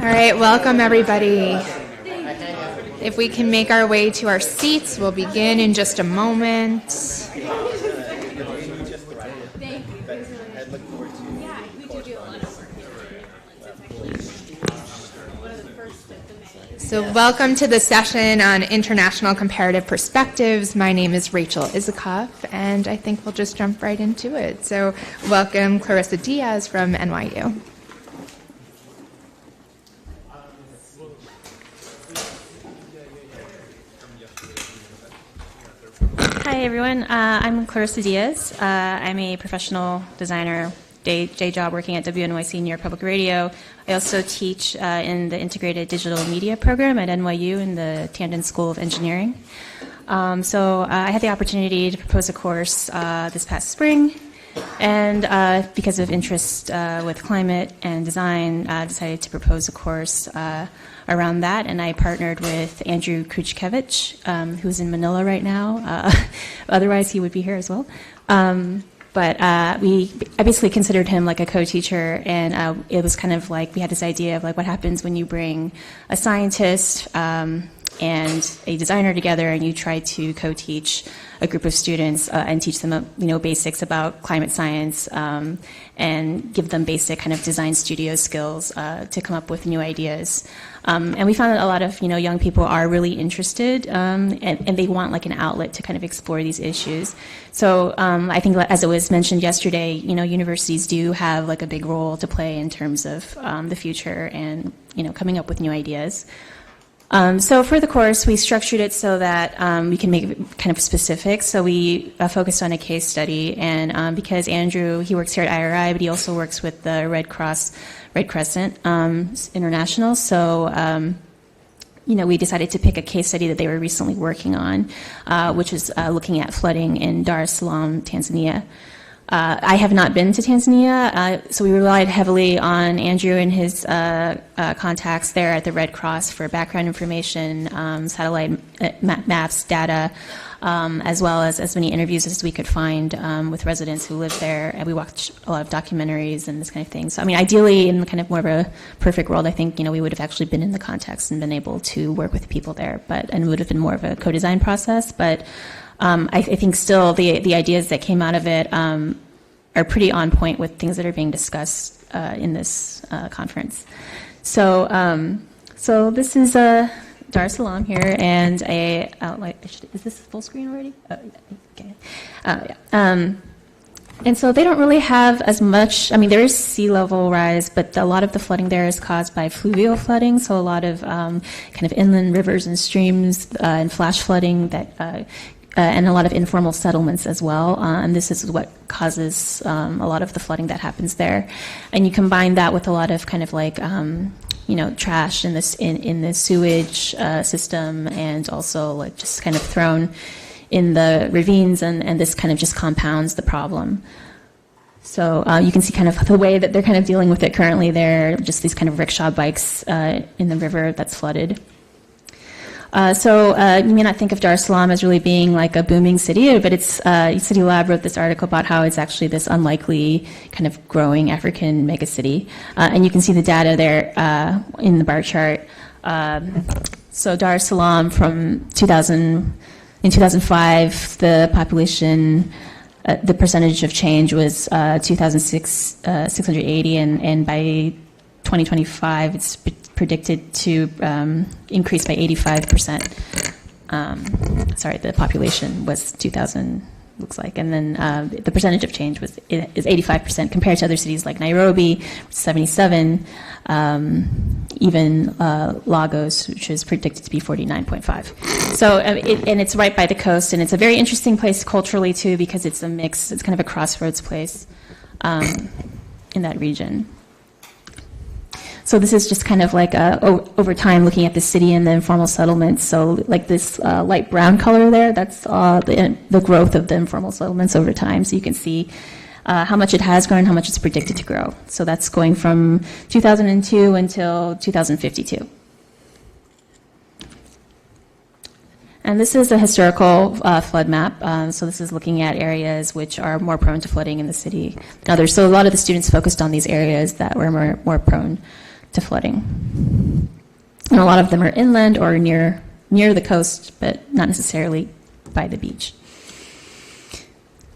All right, welcome everybody. If we can make our way to our seats, we'll begin in just a moment. So welcome to the session on International Comparative Perspectives. My name is Rachel Isacoff, and I think we'll just jump right into it. So welcome Clarissa Diaz from NYU. Hi, everyone. I'm Clarissa Diaz. I'm a professional designer, day job working at WNYC New York Public Radio. I also teach in the Integrated Digital Media program at NYU in the Tandon School of Engineering. So I had the opportunity to propose a course this past spring, and because of interest with climate and design, decided to propose a course around that, and I partnered with Andrew Kruchkevich, who's in Manila right now. Otherwise, he would be here as well. But I basically considered him like a co-teacher, and it was kind of like we had this idea of like what happens when you bring a scientist and a designer together, and you try to co-teach a group of students and teach them, basics about climate science and give them basic kind of design studio skills to come up with new ideas. And we found that a lot of young people are really interested and they want like an outlet to kind of explore these issues. So I think, as it was mentioned yesterday, universities do have like a big role to play in terms of the future and coming up with new ideas. So for the course, we structured it so that we can make it kind of specific. So we focused on a case study, and because Andrew, he works here at IRI, but he also works with the Red Crescent International. So we decided to pick a case study that they were recently working on, which is looking at flooding in Dar es Salaam, Tanzania. I have not been to Tanzania, so we relied heavily on Andrew and his contacts there at the Red Cross for background information, satellite maps, data, as well as many interviews as we could find with residents who live there. And we watched a lot of documentaries and this kind of thing. So, ideally, in kind of more of a perfect world, I think, we would have actually been in the context and been able to work with people there, and it would have been more of a co-design process. But I think still the ideas that came out of it are pretty on point with things that are being discussed in this conference. So this is Dar es Salaam here, and is this full screen already? Oh, okay. Yeah. And so they don't really have as much, there is sea level rise, but a lot of the flooding there is caused by fluvial flooding, so a lot of kind of inland rivers and streams and flash flooding that and a lot of informal settlements as well, and this is what causes a lot of the flooding that happens there. And you combine that with a lot of kind of like trash in the sewage system, and also like just kind of thrown in the ravines, and this kind of just compounds the problem. So you can see kind of the way that they're kind of dealing with it currently. They're just these kind of rickshaw bikes in the river that's flooded. So you may not think of Dar es Salaam as really being like a booming city, but it's City Lab wrote this article about how it's actually this unlikely kind of growing African megacity, and you can see the data there in the bar chart. So Dar es Salaam in 2005, the population, the percentage of change was 680, and by 2025, it's predicted to increase by 85%. The population was 2,000, looks like, and then the percentage of change is 85% compared to other cities like Nairobi, 77, even Lagos, which is predicted to be 49.5. So, and it's right by the coast, and it's a very interesting place culturally too, because it's a mix. It's kind of a crossroads place in that region. So this is just kind of like over time looking at the city and the informal settlements. So like this light brown color there, that's the growth of the informal settlements over time. So you can see how much it has grown, how much it's predicted to grow. So that's going from 2002 until 2052. And this is a historical flood map. So this is looking at areas which are more prone to flooding in the city than others. So a lot of the students focused on these areas that were more prone to flooding. a lot of them are inland or near the coast, but not necessarily by the beach.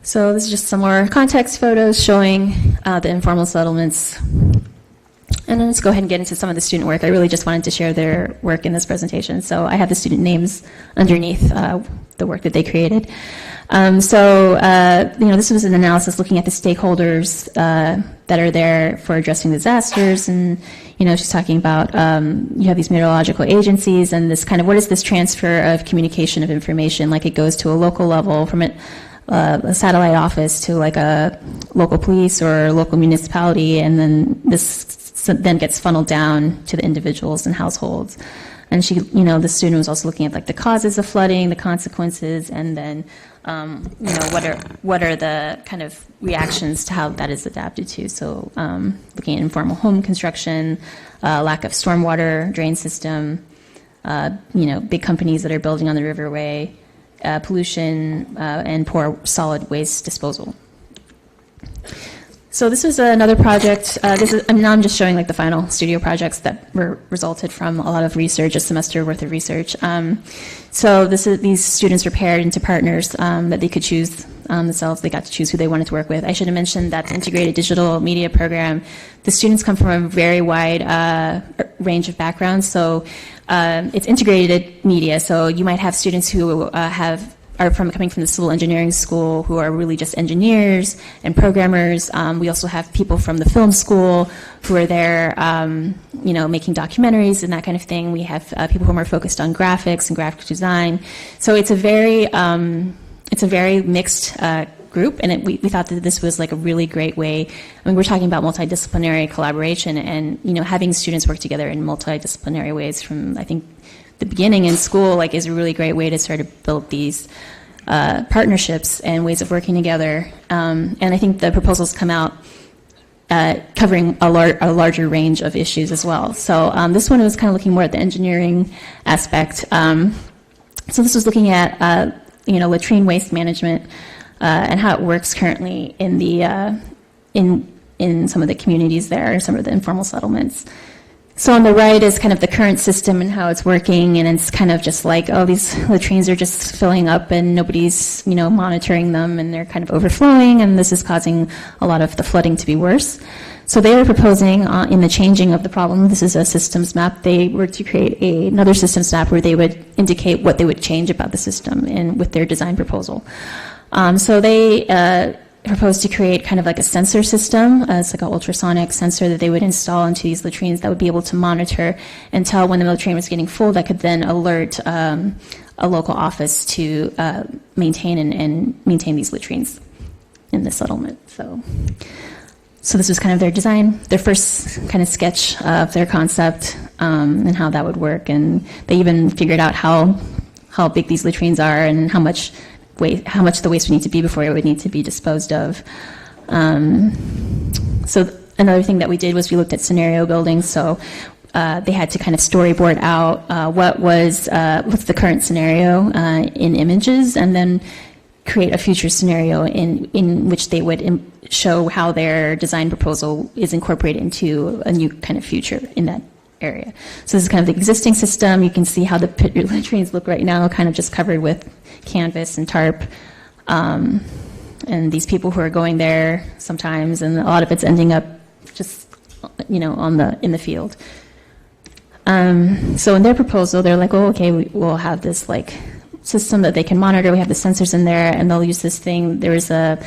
So this is just some more context photos showing the informal settlements. And then let's go ahead and get into some of the student work. I really just wanted to share their work in this presentation. So I have the student names underneath the work that they created. This was an analysis looking at the stakeholders that are there for addressing disasters. And, she's talking about you have these meteorological agencies and this kind of, what is this transfer of communication of information? Like it goes to a local level from a satellite office to like a local police or local municipality, and then this then gets funneled down to the individuals and households. And the student was also looking at like the causes of flooding, the consequences, and then what are the kind of reactions to how that is adapted to. So looking at informal home construction, lack of stormwater drain system, big companies that are building on the riverway, pollution, and poor solid waste disposal. So this was another project. Now I'm just showing like the final studio projects that were resulted from a lot of research, a semester worth of research. These students were paired into partners that they could choose themselves. They got to choose who they wanted to work with. I should have mentioned that the integrated digital media program, the students come from a very wide range of backgrounds. So it's integrated media. So you might have students who are coming from the civil engineering school who are really just engineers and programmers. We also have people from the film school who are there, making documentaries and that kind of thing. We have people who are more focused on graphics and graphic design. So it's a very mixed group, and we thought that this was like a really great way. I mean, we're talking about multidisciplinary collaboration, and having students work together in multidisciplinary ways from, I think, the beginning in school is a really great way to sort of build these partnerships and ways of working together. And I think the proposals come out covering a larger range of issues as well. So this one was kind of looking more at the engineering aspect. So this was looking at latrine waste management and how it works currently in the in some of the communities there, some of the informal settlements. So on the right is kind of the current system and how it's working, and it's kind of just like, oh, these latrines are just filling up and nobody's, monitoring them, and they're kind of overflowing, and this is causing a lot of the flooding to be worse. So they were proposing in the changing of the problem, this is a systems map, they were to create another systems map where they would indicate what they would change about the system and with their design proposal. So they proposed to create kind of like a sensor system. It's like an ultrasonic sensor that they would install into these latrines that would be able to monitor and tell when the latrine was getting full, that could then alert a local office to maintain and maintain these latrines in the settlement. So this was kind of their design, their first kind of sketch of their concept and how that would work. And they even figured out how big these latrines are and how much the waste would need to be before it would need to be disposed of. So another thing that we did was we looked at scenario building. So they had to kind of storyboard out what's the current scenario in images, and then create a future scenario in which they would show how their design proposal is incorporated into a new kind of future in that area. So this is kind of the existing system. You can see how the latrines look right now, kind of just covered with canvas and tarp, and these people who are going there sometimes, and a lot of it's ending up just in the field. So in their proposal, they're like, oh, okay, we'll have this system that they can monitor. We have the sensors in there, and they'll use this thing. There was a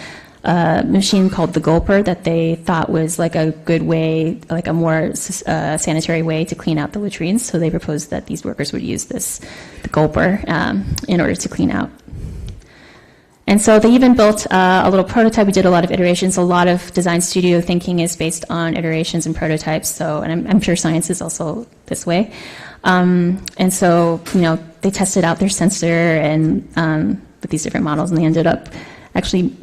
machine called the gulper that they thought was a good way, a more sanitary way to clean out the latrines. So they proposed that these workers would use the gulper in order to clean out. And so they even built a little prototype. We did a lot of iterations. A lot of design studio thinking is based on iterations and prototypes. So, and I'm sure science is also this way. And so, they tested out their sensor and with these different models, and they ended up actually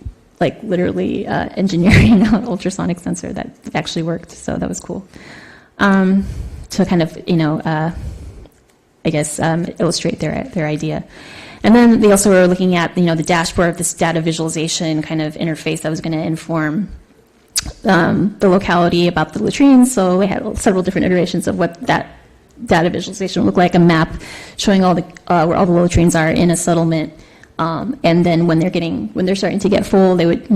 literally engineering an ultrasonic sensor that actually worked. So that was cool. To kind of, illustrate their idea. And then they also were looking at, the dashboard of this data visualization kind of interface that was going to inform the locality about the latrines. So we had several different iterations of what that data visualization would look like a map showing all the where all the latrines are in a settlement. And then when they're starting to get full, they would,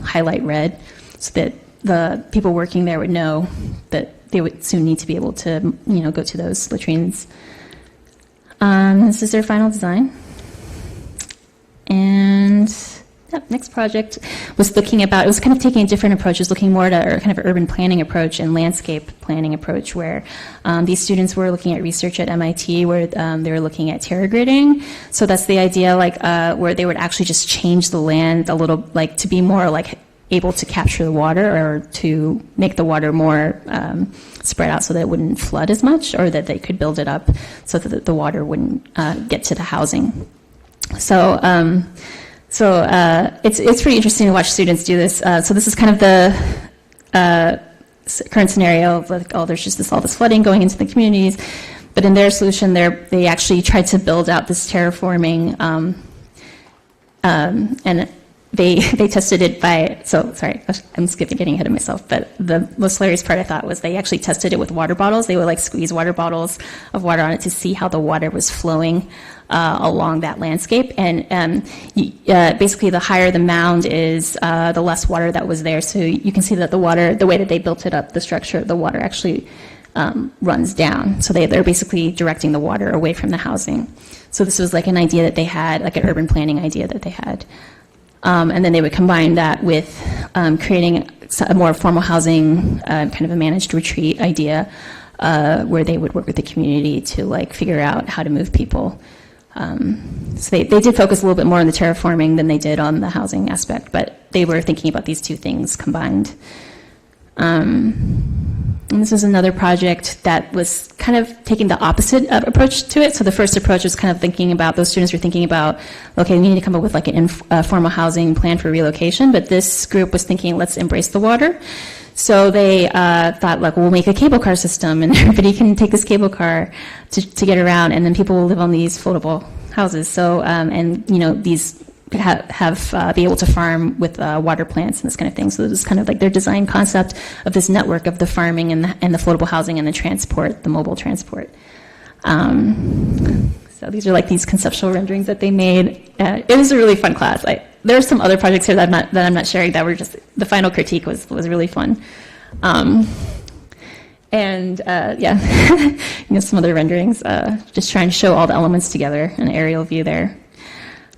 highlight red so that the people working there would know that they would soon need to be able to, go to those latrines. This is their final design. And next project was looking about, it was kind of taking a different approach. It was looking more at a kind of urban planning approach and landscape planning approach, where these students were looking at research at MIT, where they were looking at terra gridding. So that's the idea, where they would actually just change the land a little, to be more able to capture the water, or to make the water more spread out so that it wouldn't flood as much, or that they could build it up so that the water wouldn't get to the housing. So it's pretty interesting to watch students do this. So this is kind of the current scenario of there's just all this flooding going into the communities. But in their solution, they actually tried to build out this terraforming, and they tested it by, sorry, I'm getting ahead of myself, but the most hilarious part I thought was they actually tested it with water bottles. They would squeeze water bottles of water on it to see how the water was flowing along that landscape. And basically the higher the mound is, the less water that was there. So you can see that the water, the way that they built it up, the structure, the water actually runs down. So they're basically directing the water away from the housing. So this was an idea that they had, an urban planning idea that they had. And then they would combine that with creating a more formal housing, kind of a managed retreat idea, where they would work with the community to figure out how to move people. So they did focus a little bit more on the terraforming than they did on the housing aspect, but they were thinking about these two things combined. And this was another project that was kind of taking the opposite approach to it. So the first approach was kind of thinking about, those students were thinking about, okay, we need to come up with an informal housing plan for relocation, but this group was thinking, let's embrace the water. So they thought, we'll make a cable car system, and everybody can take this cable car to get around, and then people will live on these floatable houses. So, these be able to farm with water plants and this kind of thing. So this is kind of their design concept of this network of the farming and the floatable housing and the transport, the mobile transport. So these are these conceptual renderings that they made. It was a really fun class. There are some other projects here that I'm not sharing that were just, the final critique was really fun. And some other renderings, just trying to show all the elements together, an aerial view there.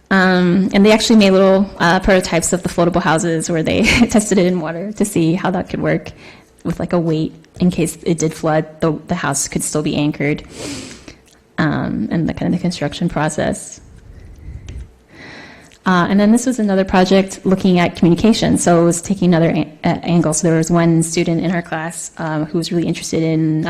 And they actually made little prototypes of the floatable houses where they tested it in water to see how that could work with a weight in case it did flood, the house could still be anchored, and the kind of the construction process. And then this was another project looking at communication. So it was taking another angle. So there was one student in our class who was really interested in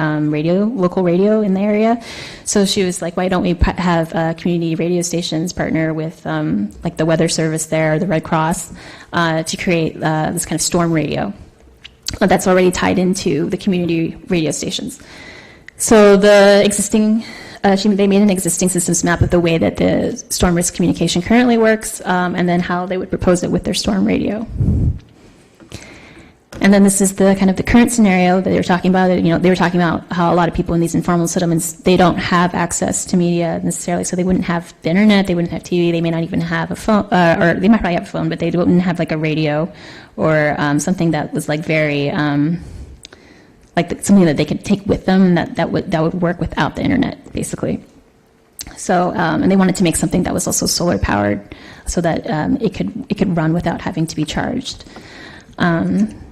local radio in the area. So she was like, why don't we have community radio stations partner with the weather service there, the Red Cross, to create this kind of storm radio that's already tied into the community radio stations. So the existing they made an existing systems map of the way that the storm risk communication currently works, and then how they would propose it with their storm radio. And then this is the kind of the current scenario that they were talking about. They were talking about how a lot of people in these informal settlements, they don't have access to media necessarily, so they wouldn't have the internet, they wouldn't have TV, they may not even have a phone, or they might probably have a phone, but they wouldn't have a radio or something that was very something that they could take with them that would work without the internet, basically. So, and they wanted to make something that was also solar powered, so that it could run without having to be charged.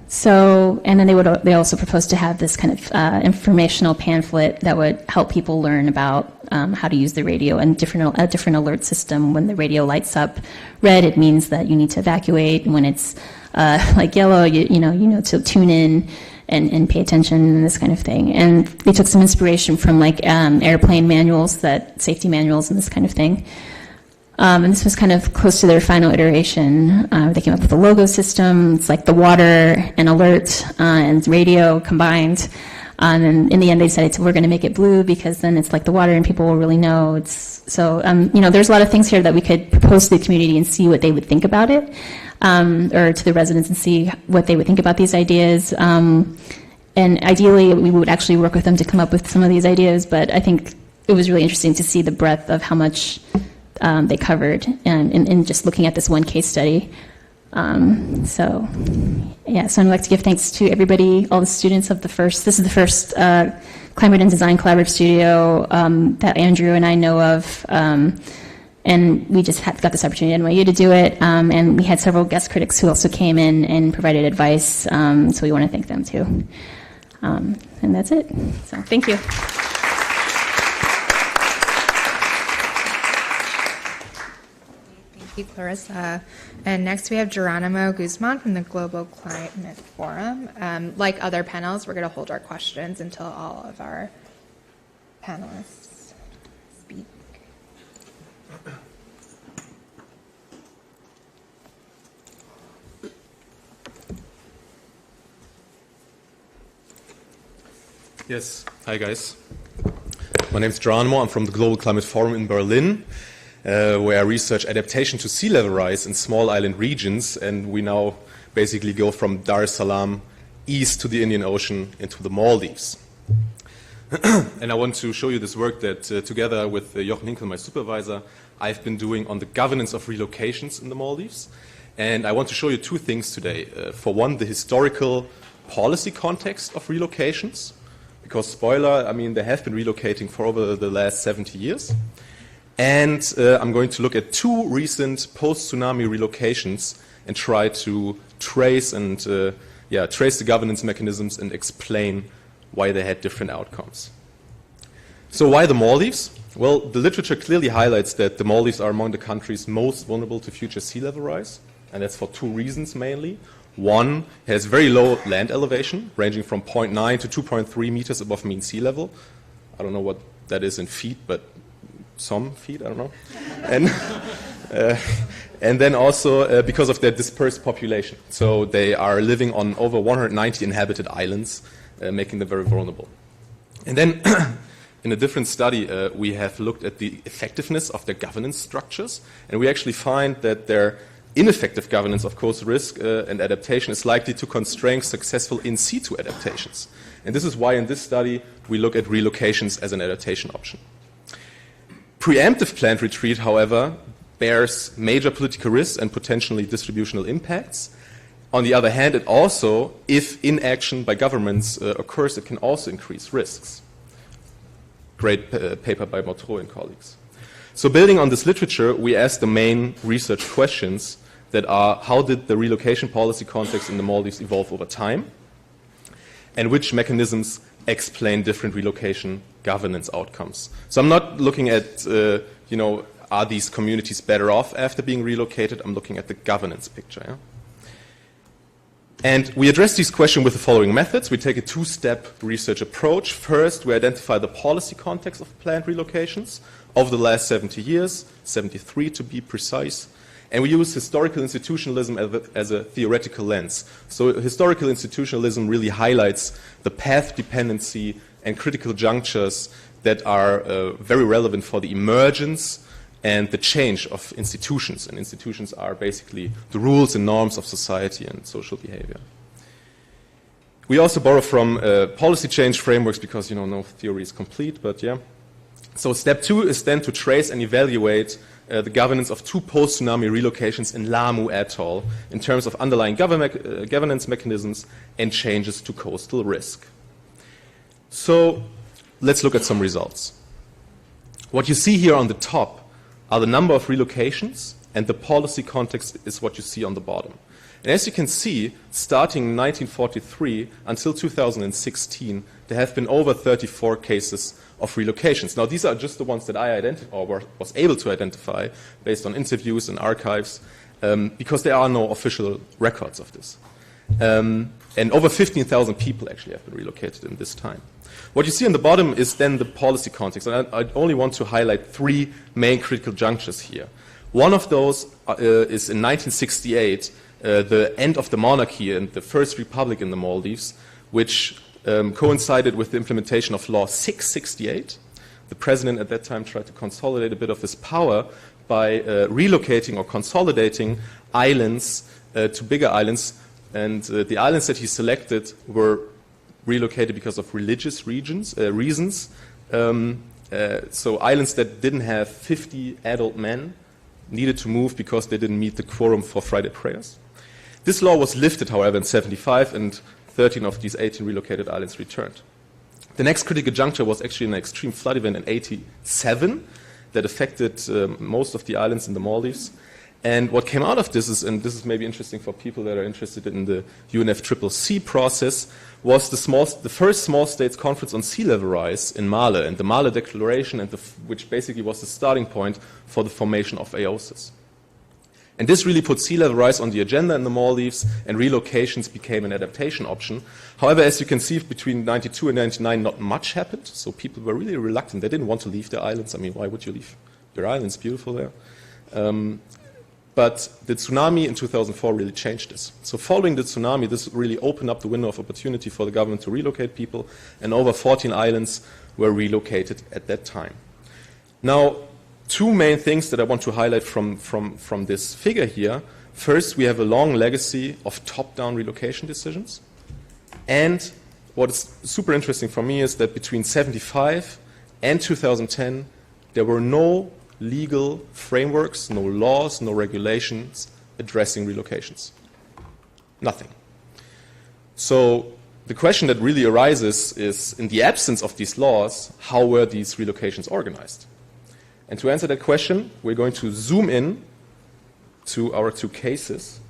So, and then they also proposed to have this kind of informational pamphlet that would help people learn about how to use the radio, and a different alert system. When the radio lights up red, it means that you need to evacuate. And when it's yellow, you know to tune in and pay attention and this kind of thing. And they took some inspiration from airplane manuals, safety manuals and this kind of thing. And this was kind of close to their final iteration. They came up with a logo system. It's the water and alert and radio combined. And in the end, they decided we're going to make it blue because then it's the water and people will really know. There's a lot of things here that we could propose to the community and see what they would think about it, or to the residents and see what they would think about these ideas. And ideally, we would actually work with them to come up with some of these ideas, but I think it was really interesting to see the breadth of how much they covered in just looking at this one case study. So I'd like to give thanks to everybody, all the students of this is the first Climate and Design Collaborative Studio that Andrew and I know of. And we just got this opportunity at NYU to do it. And we had several guest critics who also came in and provided advice. So we want to thank them too. And that's it. So thank you. Thank you, Clarissa. And next we have Geronimo Gussmann from the Global Climate Forum. Like other panels, we're going to hold our questions until all of our panelists speak. Yes, hi guys. My name is Geronimo. I'm from the Global Climate Forum in Berlin, where I research adaptation to sea level rise in small island regions, and we now basically go from Dar es Salaam east to the Indian Ocean into the Maldives. And I want to show you this work that, together with Jochen Hinkel, my supervisor, I've been doing on the governance of relocations in the Maldives. And I want to show you two things today. For one, the historical policy context of relocations. Because, spoiler, I mean, they have been relocating for over the last 70 years. And I'm going to look at two recent post-tsunami relocations and try to trace the governance mechanisms and explain why they had different outcomes. So why the Maldives? Well, the literature clearly highlights that the Maldives are among the countries most vulnerable to future sea level rise. And that's for two reasons mainly. One, has very low land elevation, ranging from 0.9 to 2.3 meters above mean sea level. I don't know what that is in feet, but some feet, I don't know. And then also because of their dispersed population. So they are living on over 190 inhabited islands, making them very vulnerable. And then in a different study, we have looked at the effectiveness of their governance structures, and we actually find that their ineffective governance of coastal risk and adaptation is likely to constrain successful in situ adaptations. And this is why in this study we look at relocations as an adaptation option. Preemptive planned retreat, however, bears major political risks and potentially distributional impacts. On the other hand, it also, if inaction by governments occurs, it can also increase risks. Great paper by Motro and colleagues. So building on this literature, we asked the main research questions that are, how did the relocation policy context in the Maldives evolve over time? And which mechanisms explain different relocation governance outcomes? So I'm not looking at, are these communities better off after being relocated? I'm looking at the governance picture. Yeah? And we address these questions with the following methods. We take a two-step research approach. First, we identify the policy context of planned relocations over the last 70 years, 73 to be precise. And we use historical institutionalism as a theoretical lens. So historical institutionalism really highlights the path dependency and critical junctures that are very relevant for the emergence and the change of institutions. And institutions are basically the rules and norms of society and social behavior. We also borrow from policy change frameworks because, no theory is complete, but yeah. So step two is then to trace and evaluate the governance of two post-tsunami relocations in Lamu Atoll in terms of underlying governance mechanisms and changes to coastal risk. So let's look at some results. What you see here on the top are the number of relocations, and the policy context is what you see on the bottom. And as you can see, starting in 1943 until 2016, there have been over 34 cases of relocations. Now, these are just the ones that I was able to identify based on interviews and archives, because there are no official records of this. And over 15,000 people actually have been relocated in this time. What you see on the bottom is then the policy context. And I only want to highlight three main critical junctures here. One of those is in 1968, the end of the monarchy and the first republic in the Maldives, which coincided with the implementation of Law 668. The president at that time tried to consolidate a bit of his power by relocating or consolidating islands to bigger islands. And the islands that he selected were relocated because of religious reasons. So islands that didn't have 50 adult men needed to move because they didn't meet the quorum for Friday prayers. This law was lifted, however, in 1975, and 13 of these 18 relocated islands returned. The next critical juncture was actually an extreme flood event in 1987 that affected most of the islands in the Maldives. And what came out of this is, and this is maybe interesting for people that are interested in the UNFCCC process, was the first small states conference on sea level rise in Male, and the Male Declaration, and which basically was the starting point for the formation of AOSIS. And this really put sea level rise on the agenda in the Maldives, and relocations became an adaptation option. However, as you can see, between 92 and 99, not much happened. So people were really reluctant. They didn't want to leave their islands. I mean, why would you leave your island? It's beautiful there. But the tsunami in 2004 really changed this. So following the tsunami, this really opened up the window of opportunity for the government to relocate people, and over 14 islands were relocated at that time. Now, two main things that I want to highlight from this figure here. First, we have a long legacy of top-down relocation decisions. And what is super interesting for me is that between 1975 and 2010, there were no legal frameworks, no laws, no regulations addressing relocations. Nothing. So the question that really arises is, in the absence of these laws, how were these relocations organized? And to answer that question, we're going to zoom in to our two cases.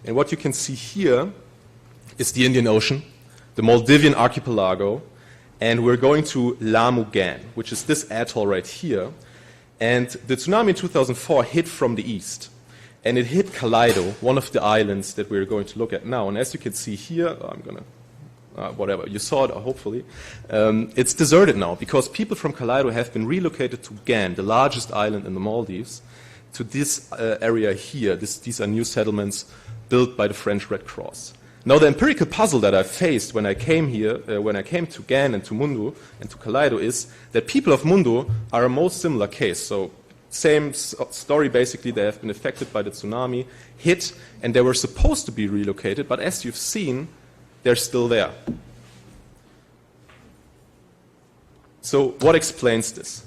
And what you can see here is the Indian Ocean, the Maldivian archipelago, and we're going to Lamu-Gan, which is this atoll right here. And the tsunami in 2004 hit from the east. And it hit Kaleido, one of the islands that we're going to look at now. And as you can see here, I'm going to, whatever, you saw it, hopefully. It's deserted now because people from Kaleido have been relocated to Gan, the largest island in the Maldives, to this area here. These are new settlements built by the French Red Cross. Now, the empirical puzzle that I faced when I came here, when I came to Gan and to Mundu and to Kaleido, is that people of Mundu are a most similar case. So, same story basically. They have been affected by the tsunami, hit, and they were supposed to be relocated. But as you've seen, they're still there. So, what explains this?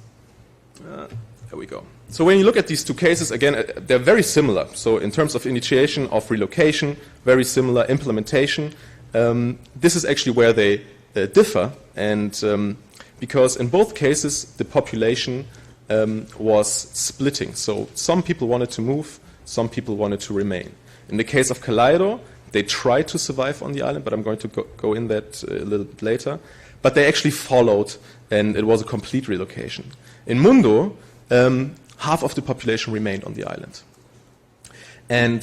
There we go. So when you look at these two cases, again, they're very similar. So in terms of initiation of relocation, very similar implementation. This is actually where they differ, and because in both cases the population was splitting. So some people wanted to move, some people wanted to remain. In the case of Kaleido, they tried to survive on the island, but I'm going to go in that a little bit later. But they actually followed, and it was a complete relocation. In Mundu, half of the population remained on the island. And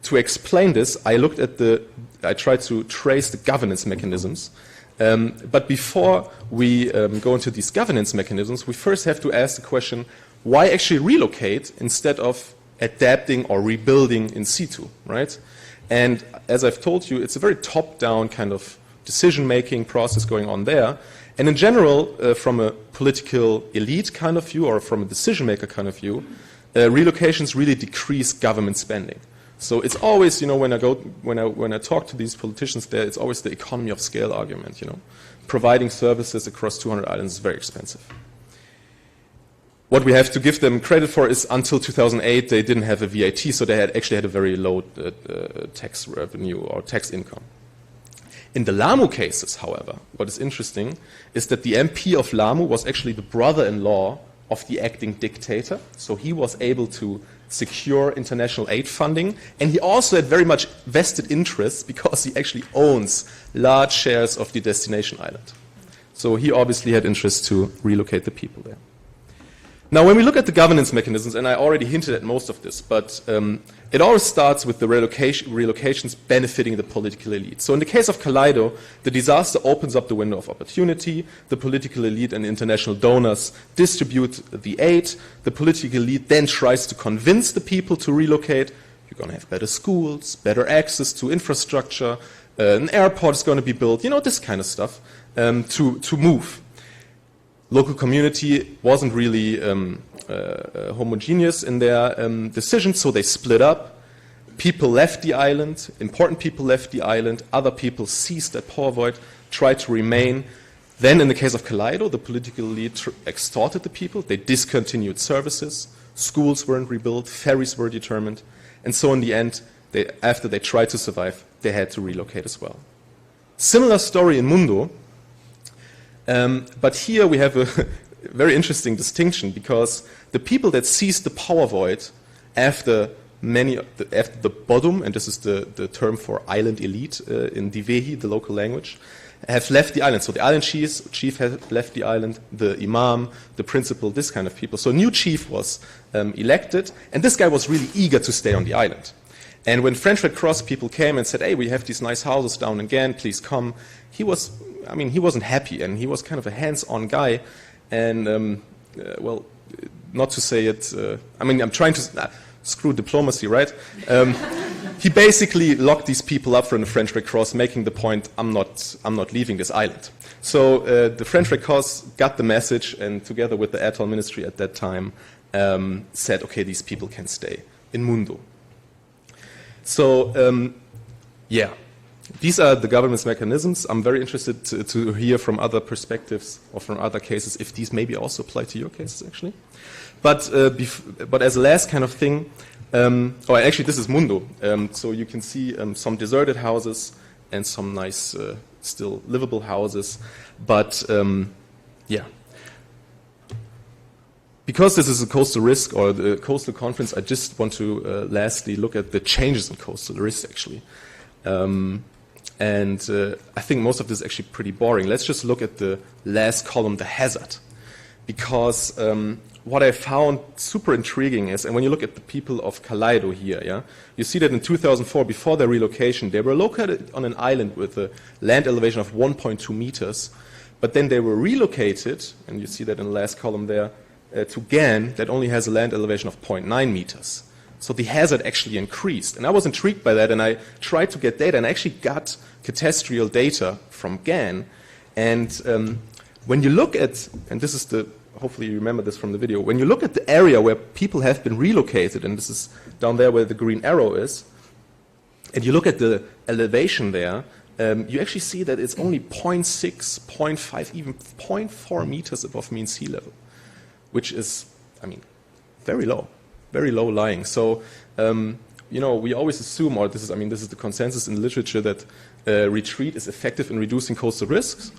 to explain this, I tried to trace the governance mechanisms. But before we go into these governance mechanisms, we first have to ask the question, why actually relocate instead of adapting or rebuilding in situ, right? And as I've told you, it's a very top-down kind of decision-making process going on there. And in general, from a political elite kind of view or from a decision-maker kind of view, relocations really decrease government spending. So it's always, when I talk to these politicians there, it's always the economy of scale argument. Providing services across 200 islands is very expensive. What we have to give them credit for is until 2008 they didn't have a VAT, so they actually had a very low tax revenue or tax income. In the Lamu cases, however, what is interesting is that the MP of Lamu was actually the brother-in-law of the acting dictator. So he was able to secure international aid funding. And he also had very much vested interests because he actually owns large shares of the destination island. So he obviously had interest to relocate the people there. Now, when we look at the governance mechanisms, and I already hinted at most of this, but it always starts with the relocations benefiting the political elite. So in the case of Kaleido, the disaster opens up the window of opportunity. The political elite and international donors distribute the aid. The political elite then tries to convince the people to relocate. You're going to have better schools, better access to infrastructure, an airport is going to be built, this kind of stuff, to move. Local community wasn't really homogeneous in their decisions, so they split up. People left the island, important people left the island, other people seized that power void, tried to remain. Then in the case of Kaleido, the political elite extorted the people. They discontinued services, schools weren't rebuilt, ferries were determined. And so in the end, after they tried to survive, they had to relocate as well. Similar story in Mundo, but here we have a very interesting distinction, because the people that seized the power void after the Bodum, and this is the term for island elite in Divehi, the local language, have left the island. So the island chief has left the island, the imam, the principal, this kind of people. So a new chief was elected, and this guy was really eager to stay on the island. And when French Red Cross people came and said, hey, we have these nice houses down again, please come, he wasn't happy, and he was kind of a hands-on guy. And, well, not to say it, I'm trying to, screw diplomacy, right? He basically locked these people up from the French Red Cross, making the point, I'm not leaving this island. So the French Red Cross got the message, and together with the Atoll Ministry at that time, said, okay, these people can stay in Mundo. So, yeah, these are the government's mechanisms. I'm very interested to hear from other perspectives or from other cases if these maybe also apply to your cases, actually. But as a last kind of thing, actually this is Mundo. So you can see some deserted houses and some nice, still livable houses. But, yeah. Because this is a coastal risk or the coastal conference, I just want to lastly look at the changes in coastal risk, actually. And I think most of this is actually pretty boring. Let's just look at the last column, the hazard. Because what I found super intriguing is, and when you look at the people of Kaleido here, yeah, you see that in 2004, before their relocation, they were located on an island with a land elevation of 1.2 meters. But then they were relocated, and you see that in the last column there, to Gan, that only has a land elevation of 0.9 meters. So the hazard actually increased. And I was intrigued by that, and I tried to get data, and I actually got cadastral data from Gan. And when you look at, and this is hopefully you remember this from the video, when you look at the area where people have been relocated, and this is down there where the green arrow is, and you look at the elevation there, you actually see that it's only 0.6, 0.5, even 0.4 meters above mean sea level, which is, very low lying. So, we always assume, or this is the consensus in literature, that retreat is effective in reducing coastal risks.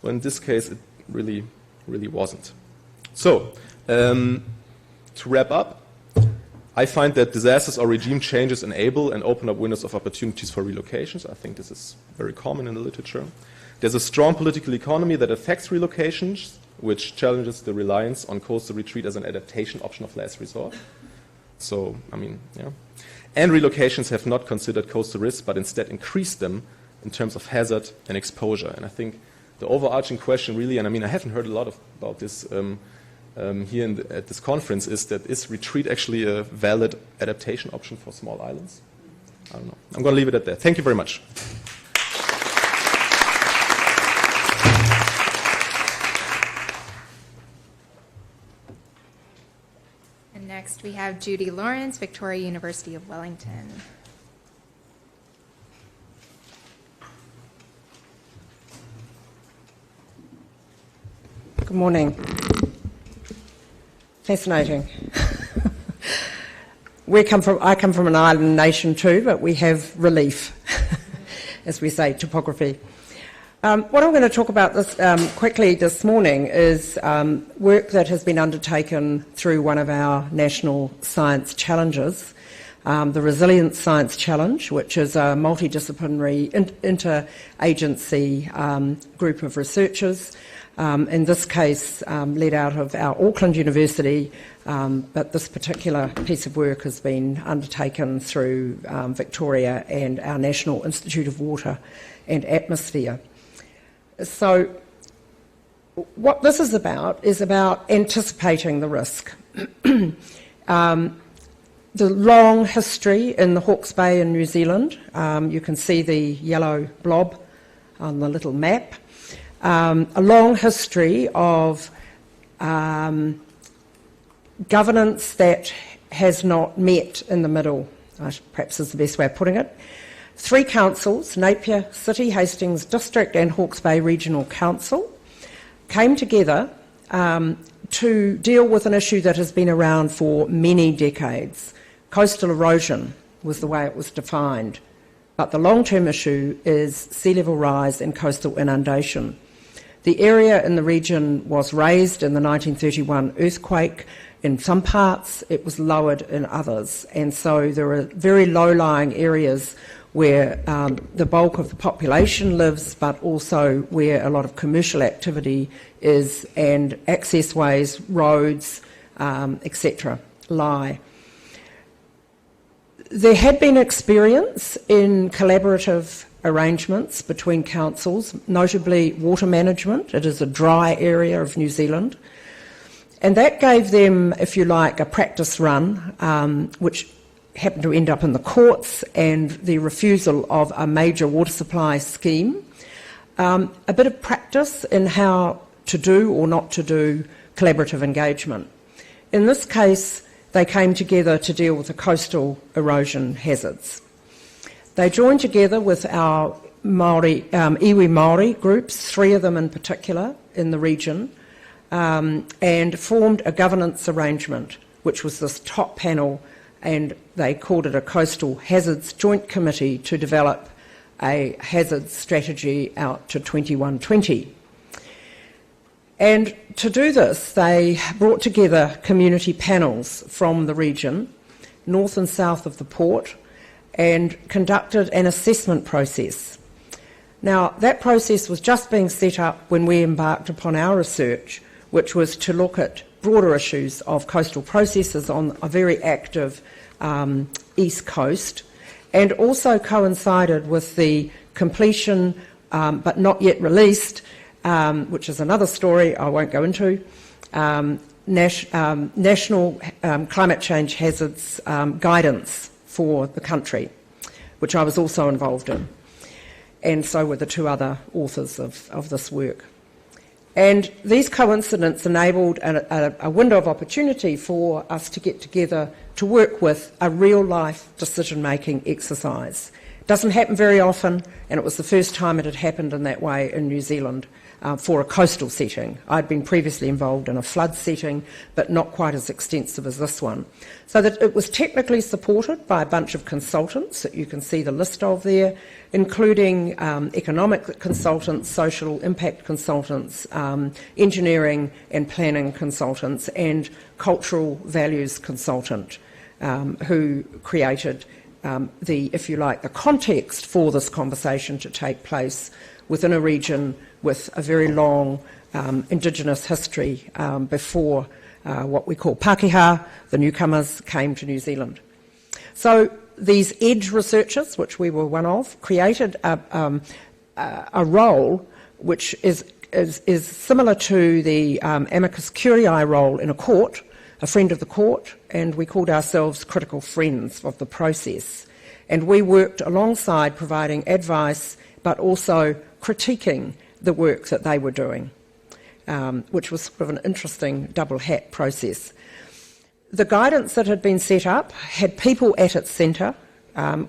Well, in this case, it really, really wasn't. So, to wrap up, I find that disasters or regime changes enable and open up windows of opportunities for relocations. I think this is very common in the literature. There's a strong political economy that affects relocations, which challenges the reliance on coastal retreat as an adaptation option of last resort. So, yeah. And relocations have not considered coastal risks, but instead increased them in terms of hazard and exposure. And I think the overarching question really, and I haven't heard a lot about this here at this conference, is retreat actually a valid adaptation option for small islands? I don't know. I'm going to leave it at that. Thank you very much. And next we have Judy Lawrence, Victoria University of Wellington. Good morning. Fascinating. I come from an island nation too, but we have relief, as we say, topography. What I'm going to talk about quickly this morning is work that has been undertaken through one of our national science challenges, the Resilience Science Challenge, which is a multidisciplinary interagency group of researchers. In this case, led out of our Auckland University, but this particular piece of work has been undertaken through Victoria and our National Institute of Water and Atmosphere. So what this is about anticipating the risk. The long history in the Hawke's Bay in New Zealand, you can see the yellow blob on the little map. A long history of governance that has not met in the middle perhaps is the best way of putting it. 3 councils, Napier City, Hastings District and Hawke's Bay Regional Council, came together to deal with an issue that has been around for many decades. Coastal erosion was the way it was defined, but the long-term issue is sea level rise and coastal inundation. The area in the region was raised in the 1931 earthquake. In some parts, it was lowered in others, and so there are very low-lying areas where the bulk of the population lives, but also where a lot of commercial activity is, and access ways, roads, etc. lie. There had been experience in collaborative arrangements between councils, notably water management. It is a dry area of New Zealand. And that gave them, if you like, a practice run, which happened to end up in the courts, and the refusal of a major water supply scheme. A bit of practice in how to do or not to do collaborative engagement. In this case, they came together to deal with the coastal erosion hazards. They joined together with our Māori, iwi Māori groups, 3 of them in particular in the region, and formed a governance arrangement, which was this top panel, and they called it a Coastal Hazards Joint Committee to develop a hazards strategy out to 2120. And to do this, they brought together community panels from the region, north and south of the port, and conducted an assessment process. Now, that process was just being set up when we embarked upon our research, which was to look at broader issues of coastal processes on a very active east coast, and also coincided with the completion, but not yet released, which is another story I won't go into, national climate change hazards guidance for the country, which I was also involved in, and so were the 2 other authors of this work. And these coincidents enabled a window of opportunity for us to get together to work with a real-life decision-making exercise. It doesn't happen very often, and it was the first time it had happened in that way in New Zealand for a coastal setting. I'd been previously involved in a flood setting, but not quite as extensive as this one. So that it was technically supported by a bunch of consultants that you can see the list of there, including economic consultants, social impact consultants, engineering and planning consultants, and cultural values consultant, who created if you like, the context for this conversation to take place within a region with a very long Indigenous history before what we call Pākehā, the newcomers, came to New Zealand. So these EDGE researchers, which we were one of, created a role which is similar to the amicus curiae role in a court, a friend of the court, and we called ourselves critical friends of the process. And we worked alongside providing advice, but also critiquing the work that they were doing, which was sort of an interesting double hat process. The guidance that had been set up had people at its centre,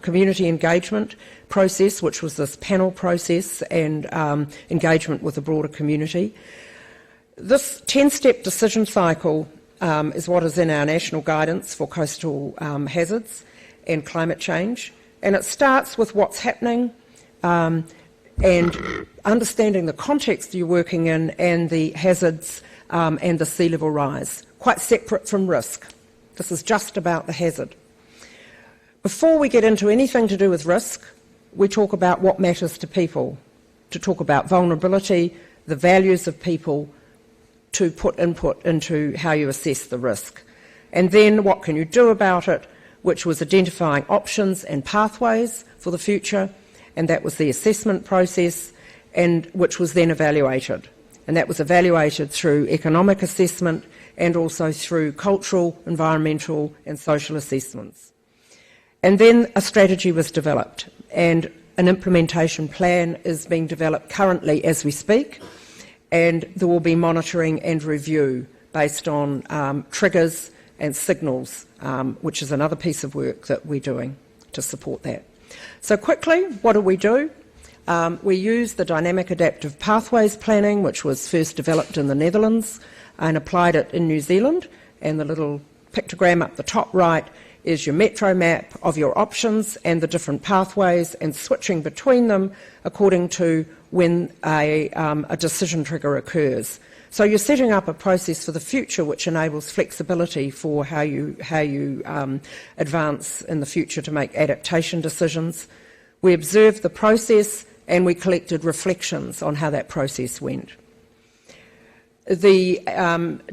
community engagement process, which was this panel process, and engagement with the broader community. This 10-step decision cycle is what is in our national guidance for coastal hazards and climate change. And it starts with what's happening and understanding the context you're working in and the hazards and the sea level rise, quite separate from risk. This is just about the hazard. Before we get into anything to do with risk, we talk about what matters to people, to talk about vulnerability, the values of people, to put input into how you assess the risk. And then what can you do about it, which was identifying options and pathways for the future, and that was the assessment process, and which was then evaluated. And that was evaluated through economic assessment and also through cultural, environmental and social assessments. And then a strategy was developed, and an implementation plan is being developed currently as we speak, and there will be monitoring and review based on triggers and signals, which is another piece of work that we're doing to support that. So quickly, what do? We use the dynamic adaptive pathways planning, which was first developed in the Netherlands and applied it in New Zealand. And the little pictogram up the top right is your metro map of your options and the different pathways and switching between them according to when a decision trigger occurs. So you're setting up a process for the future which enables flexibility for how you advance in the future to make adaptation decisions. We observed the process and we collected reflections on how that process went. The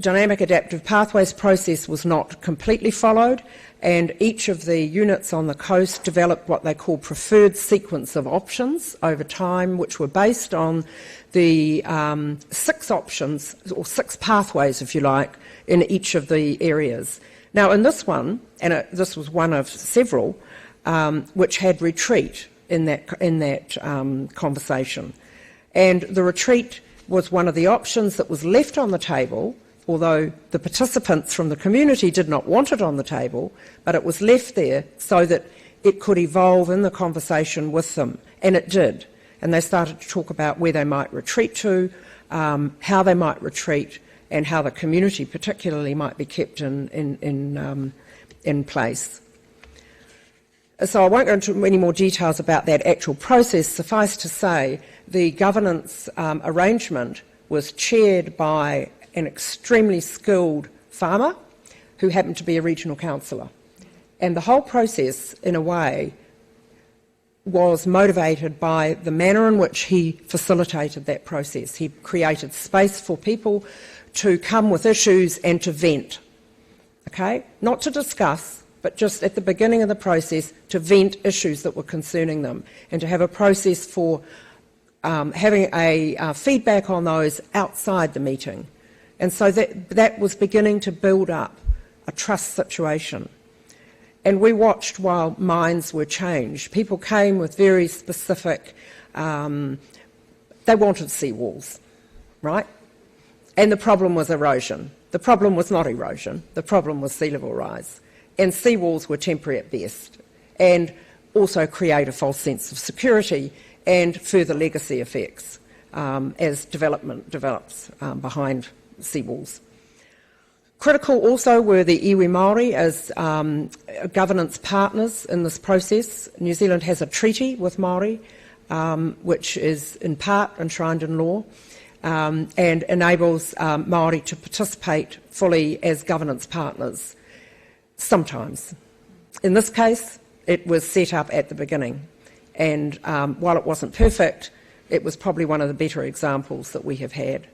dynamic adaptive pathways process was not completely followed, and each of the units on the coast developed what they call preferred sequence of options over time, which were based on the 6 options, or 6 pathways, if you like, in each of the areas. Now, in this one, and this was one of several, which had retreat in that conversation. And the retreat was one of the options that was left on the table, although the participants from the community did not want it on the table, but it was left there so that it could evolve in the conversation with them. And it did. And they started to talk about where they might retreat to, how they might retreat, and how the community particularly might be kept in place. So I won't go into any more details about that actual process. Suffice to say, the governance arrangement was chaired by an extremely skilled farmer who happened to be a regional councillor. And the whole process, in a way, was motivated by the manner in which he facilitated that process. He created space for people to come with issues and to vent, okay? Not to discuss, but just at the beginning of the process to vent issues that were concerning them and to have a process for having a feedback on those outside the meeting. And so that was beginning to build up a trust situation. And we watched while minds were changed. People came with very specific, they wanted seawalls, right? And the problem was erosion. The problem was not erosion, the problem was sea level rise. And seawalls were temporary at best and also create a false sense of security and further legacy effects as development develops behind seawalls. Critical also were the iwi Māori as governance partners in this process. New Zealand has a treaty with Māori, which is in part enshrined in law, and enables Māori to participate fully as governance partners. Sometimes. In this case, it was set up at the beginning, and while it wasn't perfect, it was probably one of the better examples that we have had.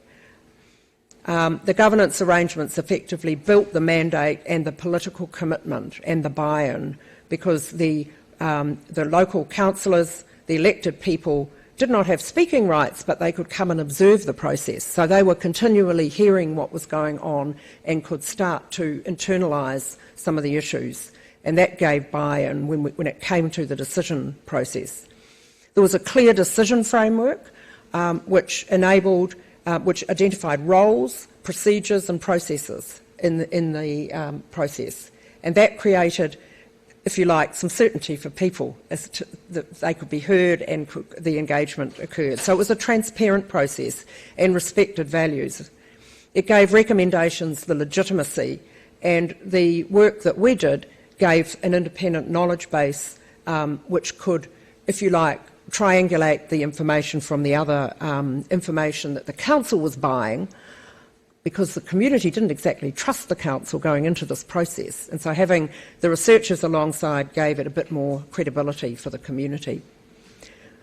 The governance arrangements effectively built the mandate and the political commitment and the buy-in, because the local councillors, the elected people, did not have speaking rights, but they could come and observe the process. So they were continually hearing what was going on and could start to internalise some of the issues. And that gave buy-in when it came to the decision process. There was a clear decision framework which identified roles, procedures and processes in the process. And that created, if you like, some certainty for people as to that they could be heard and the engagement occurred. So it was a transparent process and respected values. It gave recommendations the legitimacy, and the work that we did gave an independent knowledge base which could, if you like, triangulate the information from the other information that the council was buying, because the community didn't exactly trust the council going into this process. And so having the researchers alongside gave it a bit more credibility for the community.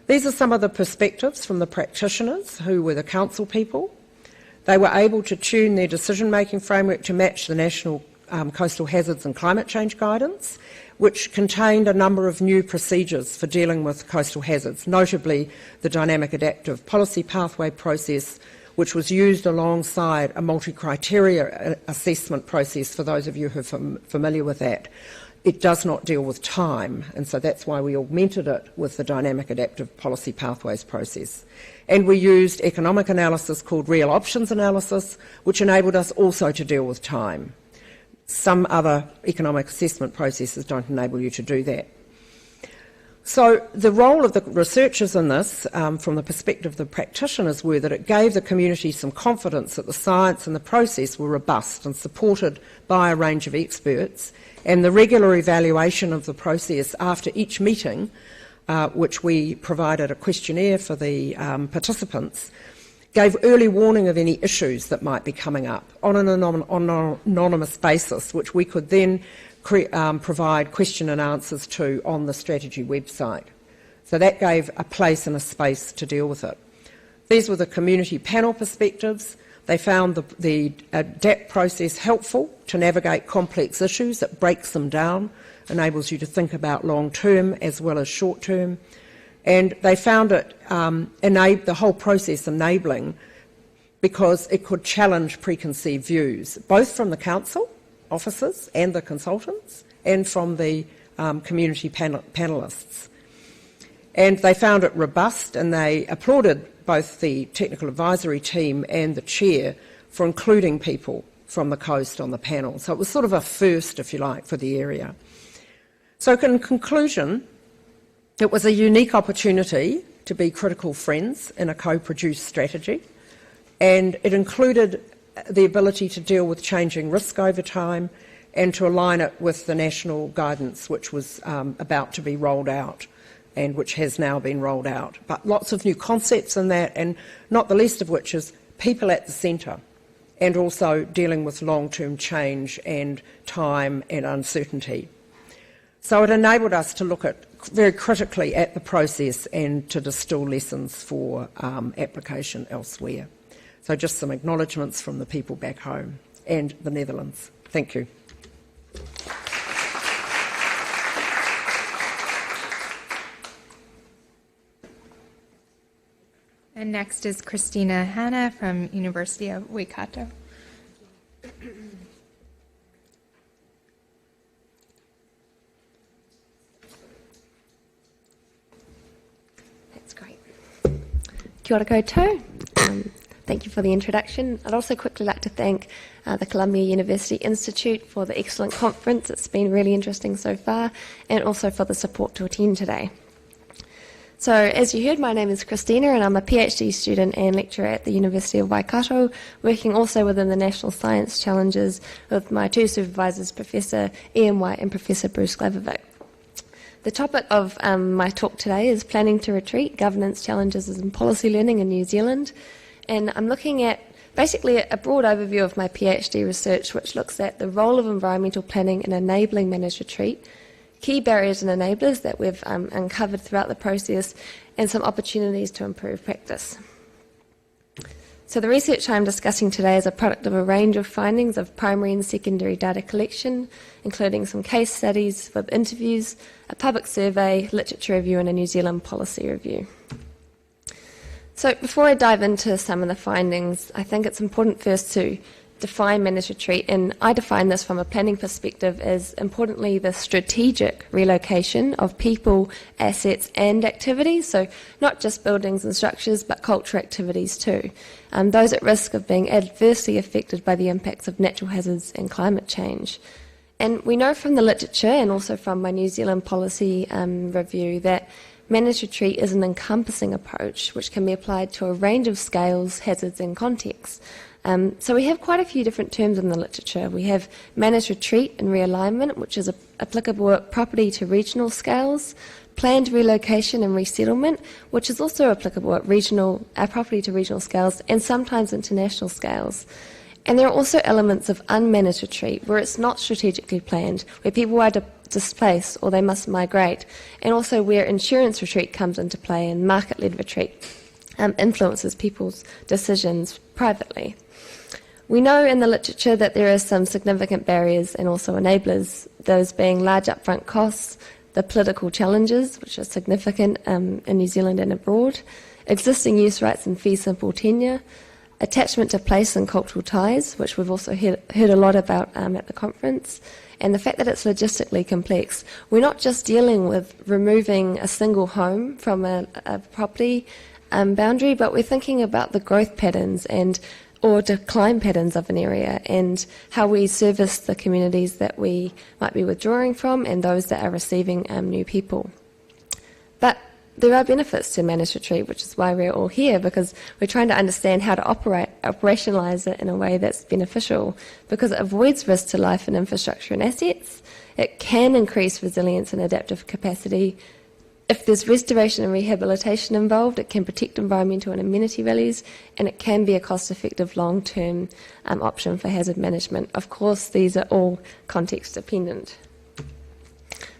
These are some of the perspectives from the practitioners who were the council people. They were able to tune their decision-making framework to match the National Coastal Hazards and Climate Change Guidance, which contained a number of new procedures for dealing with coastal hazards, notably the Dynamic Adaptive Policy Pathway process, which was used alongside a multi-criteria assessment process, for those of you who are familiar with that. It does not deal with time, and so that's why we augmented it with the Dynamic Adaptive Policy Pathways process. And we used economic analysis called real options analysis, which enabled us also to deal with time. Some other economic assessment processes don't enable you to do that. So the role of the researchers in this, from the perspective of the practitioners, were that it gave the community some confidence that the science and the process were robust and supported by a range of experts, and the regular evaluation of the process after each meeting, which we provided a questionnaire for the participants, gave early warning of any issues that might be coming up on an anonymous basis, which we could then provide question and answers to on the strategy website. So that gave a place and a space to deal with it. These were the community panel perspectives. They found the ADAPT process helpful to navigate complex issues. It breaks them down, enables you to think about long-term as well as short-term. And they found it, the whole process enabling, because it could challenge preconceived views, both from the council officers and the consultants, and from the community panellists. And they found it robust, and they applauded both the technical advisory team and the chair for including people from the coast on the panel. So it was sort of a first, if you like, for the area. So in conclusion, it was a unique opportunity to be critical friends in a co-produced strategy, and it included the ability to deal with changing risk over time and to align it with the national guidance which was about to be rolled out and which has now been rolled out. But lots of new concepts in that, and not the least of which is people at the centre, and also dealing with long-term change and time and uncertainty. So it enabled us to look at very critically at the process and to distill lessons for application elsewhere. So just some acknowledgements from the people back home and the Netherlands. Thank you. And next is Christina Hanna from University of Waikato. That's great. Kia ora koutou. Thank you for the introduction. I'd also quickly like to thank the Columbia University Institute for the excellent conference. It's been really interesting so far, and also for the support to attend today. So, as you heard, my name is Christina, and I'm a PhD student and lecturer at the University of Waikato, working also within the National Science Challenges with my two supervisors, Professor Ian White and Professor Bruce Glavivic. The topic of my talk today is Planning to Retreat, Governance Challenges and Policy Learning in New Zealand. And I'm looking at basically a broad overview of my PhD research, which looks at the role of environmental planning in enabling managed retreat, key barriers and enablers that we've uncovered throughout the process, and some opportunities to improve practice. So the research I'm discussing today is a product of a range of findings of primary and secondary data collection, including some case studies with interviews, a public survey, literature review, and a New Zealand policy review. So before I dive into some of the findings, I think it's important first to define managed retreat, and I define this from a planning perspective as importantly the strategic relocation of people, assets and activities, so not just buildings and structures but cultural activities too, those at risk of being adversely affected by the impacts of natural hazards and climate change. And we know from the literature and also from my New Zealand policy review that managed retreat is an encompassing approach which can be applied to a range of scales, hazards and contexts. So we have quite a few different terms in the literature. We have managed retreat and realignment, which is applicable at property to regional scales, planned relocation and resettlement, which is also applicable at property to regional scales and sometimes international scales. And there are also elements of unmanaged retreat where it's not strategically planned, where people are displaced or they must migrate, and also where insurance retreat comes into play and market-led retreat influences people's decisions privately. We know in the literature that there are some significant barriers and also enablers, those being large upfront costs, the political challenges, which are significant in New Zealand and abroad, existing use rights and fee simple tenure, attachment to place and cultural ties, which we've also heard a lot about at the conference, and the fact that it's logistically complex. We're not just dealing with removing a single home from a property boundary, but we're thinking about the growth patterns and or decline patterns of an area, and how we service the communities that we might be withdrawing from and those that are receiving new people. But there are benefits to managed retreat, which is why we're all here, because we're trying to understand how to operationalise it in a way that's beneficial, because it avoids risk to life and infrastructure and assets. It can increase resilience and adaptive capacity. If there's restoration and rehabilitation involved, it can protect environmental and amenity values, and it can be a cost-effective long-term option for hazard management. Of course, these are all context-dependent.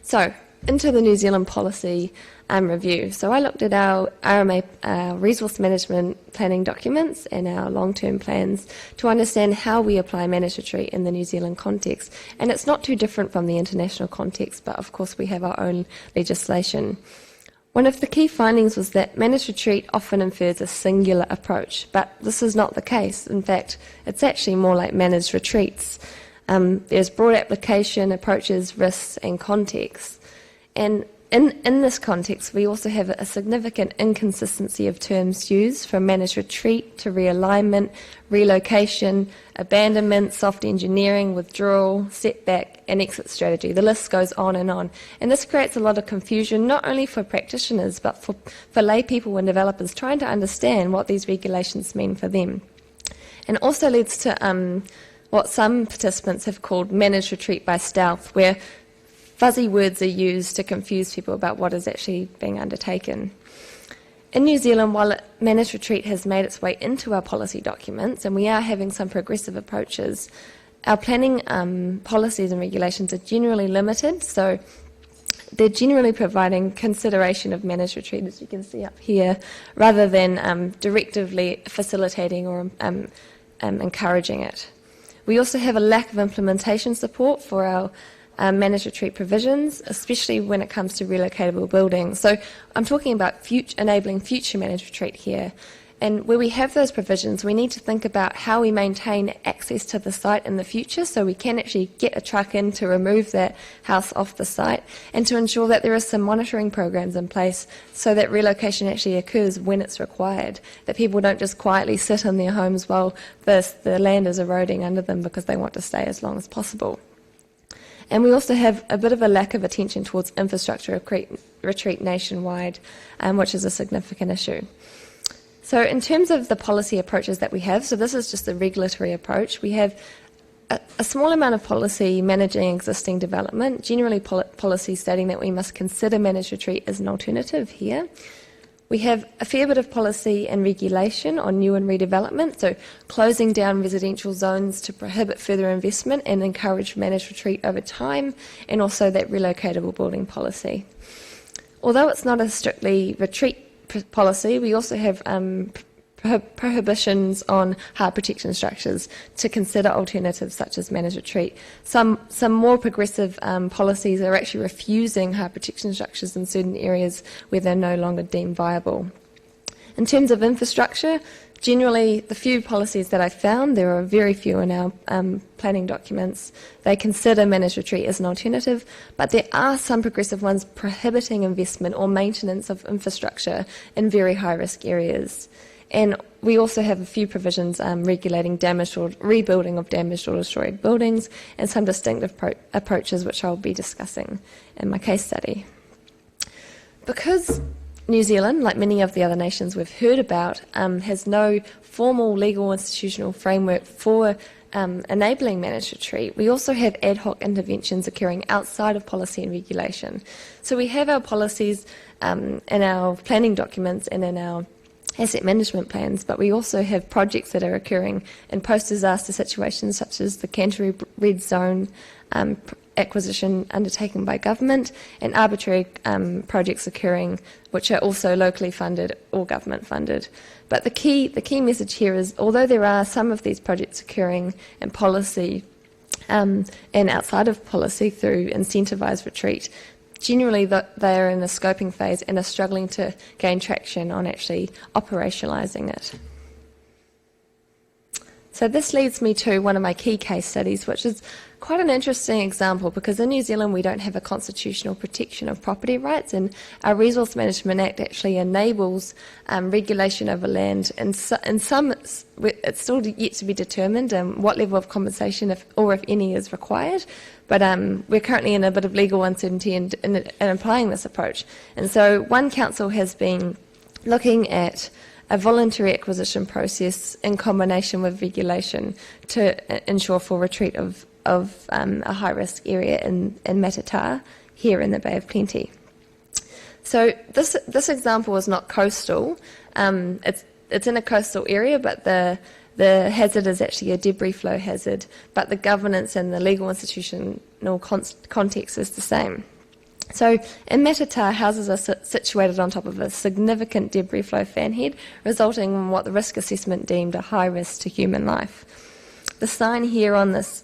So, into the New Zealand policy review. So I looked at our RMA resource management planning documents and our long-term plans to understand how we apply managed retreat in the New Zealand context. And it's not too different from the international context, but of course we have our own legislation. One of the key findings was that managed retreat often infers a singular approach, but this is not the case. In fact, it's actually more like managed retreats. There's broad application, approaches, risks, and context. And in this context, we also have a significant inconsistency of terms used, from managed retreat to realignment, relocation, abandonment, soft engineering, withdrawal, setback, and exit strategy. The list goes on. And this creates a lot of confusion, not only for practitioners, but for lay people and developers trying to understand what these regulations mean for them. And it also leads to what some participants have called managed retreat by stealth, where fuzzy words are used to confuse people about what is actually being undertaken. In New Zealand, while managed retreat has made its way into our policy documents, and we are having some progressive approaches, our planning policies and regulations are generally limited, so they're generally providing consideration of managed retreat, as you can see up here, rather than directively facilitating or encouraging it. We also have a lack of implementation support for our managed retreat provisions, especially when it comes to relocatable buildings. So I'm talking about enabling future managed retreat here. And where we have those provisions, we need to think about how we maintain access to the site in the future, so we can actually get a truck in to remove that house off the site, and to ensure that there are some monitoring programs in place so that relocation actually occurs when it's required, that people don't just quietly sit in their homes while the land is eroding under them because they want to stay as long as possible. And we also have a bit of a lack of attention towards infrastructure retreat nationwide, which is a significant issue. So in terms of the policy approaches that we have, so this is just the regulatory approach, we have a small amount of policy managing existing development, generally policy stating that we must consider managed retreat as an alternative here. We have a fair bit of policy and regulation on new and redevelopment, so closing down residential zones to prohibit further investment and encourage managed retreat over time, and also that relocatable building policy. Although it's not a strictly retreat policy, we also have prohibitions on hard protection structures to consider alternatives such as managed retreat. Some more progressive policies are actually refusing hard protection structures in certain areas where they're no longer deemed viable. In terms of infrastructure, generally the few policies that I found, there are very few in our planning documents, they consider managed retreat as an alternative, but there are some progressive ones prohibiting investment or maintenance of infrastructure in very high-risk areas. And we also have a few provisions regulating damaged or rebuilding of damaged or destroyed buildings, and some distinctive approaches which I'll be discussing in my case study. Because New Zealand, like many of the other nations we've heard about, has no formal legal institutional framework for enabling managed retreat, we also have ad hoc interventions occurring outside of policy and regulation. So we have our policies in our planning documents and in our asset management plans, but we also have projects that are occurring in post-disaster situations, such as the Canterbury Red Zone acquisition undertaken by government, and arbitrary projects occurring which are also locally funded or government funded. But the key message here is, although there are some of these projects occurring in policy and outside of policy through incentivised retreat, generally they are in a scoping phase and are struggling to gain traction on actually operationalising it. So this leads me to one of my key case studies, which is quite an interesting example because in New Zealand we don't have a constitutional protection of property rights, and our Resource Management Act actually enables regulation over land. And in some, it's still yet to be determined what level of compensation, if any, is required. But we're currently in a bit of legal uncertainty in applying this approach. And so one council has been looking at a voluntary acquisition process in combination with regulation to ensure full retreat of a high-risk area in Matata, here in the Bay of Plenty. So this example is not coastal. It's in a coastal area, but the hazard is actually a debris flow hazard, but the governance and the legal institutional context is the same. So in Matata, houses are situated on top of a significant debris flow fan head, resulting in what the risk assessment deemed a high risk to human life. The sign here on this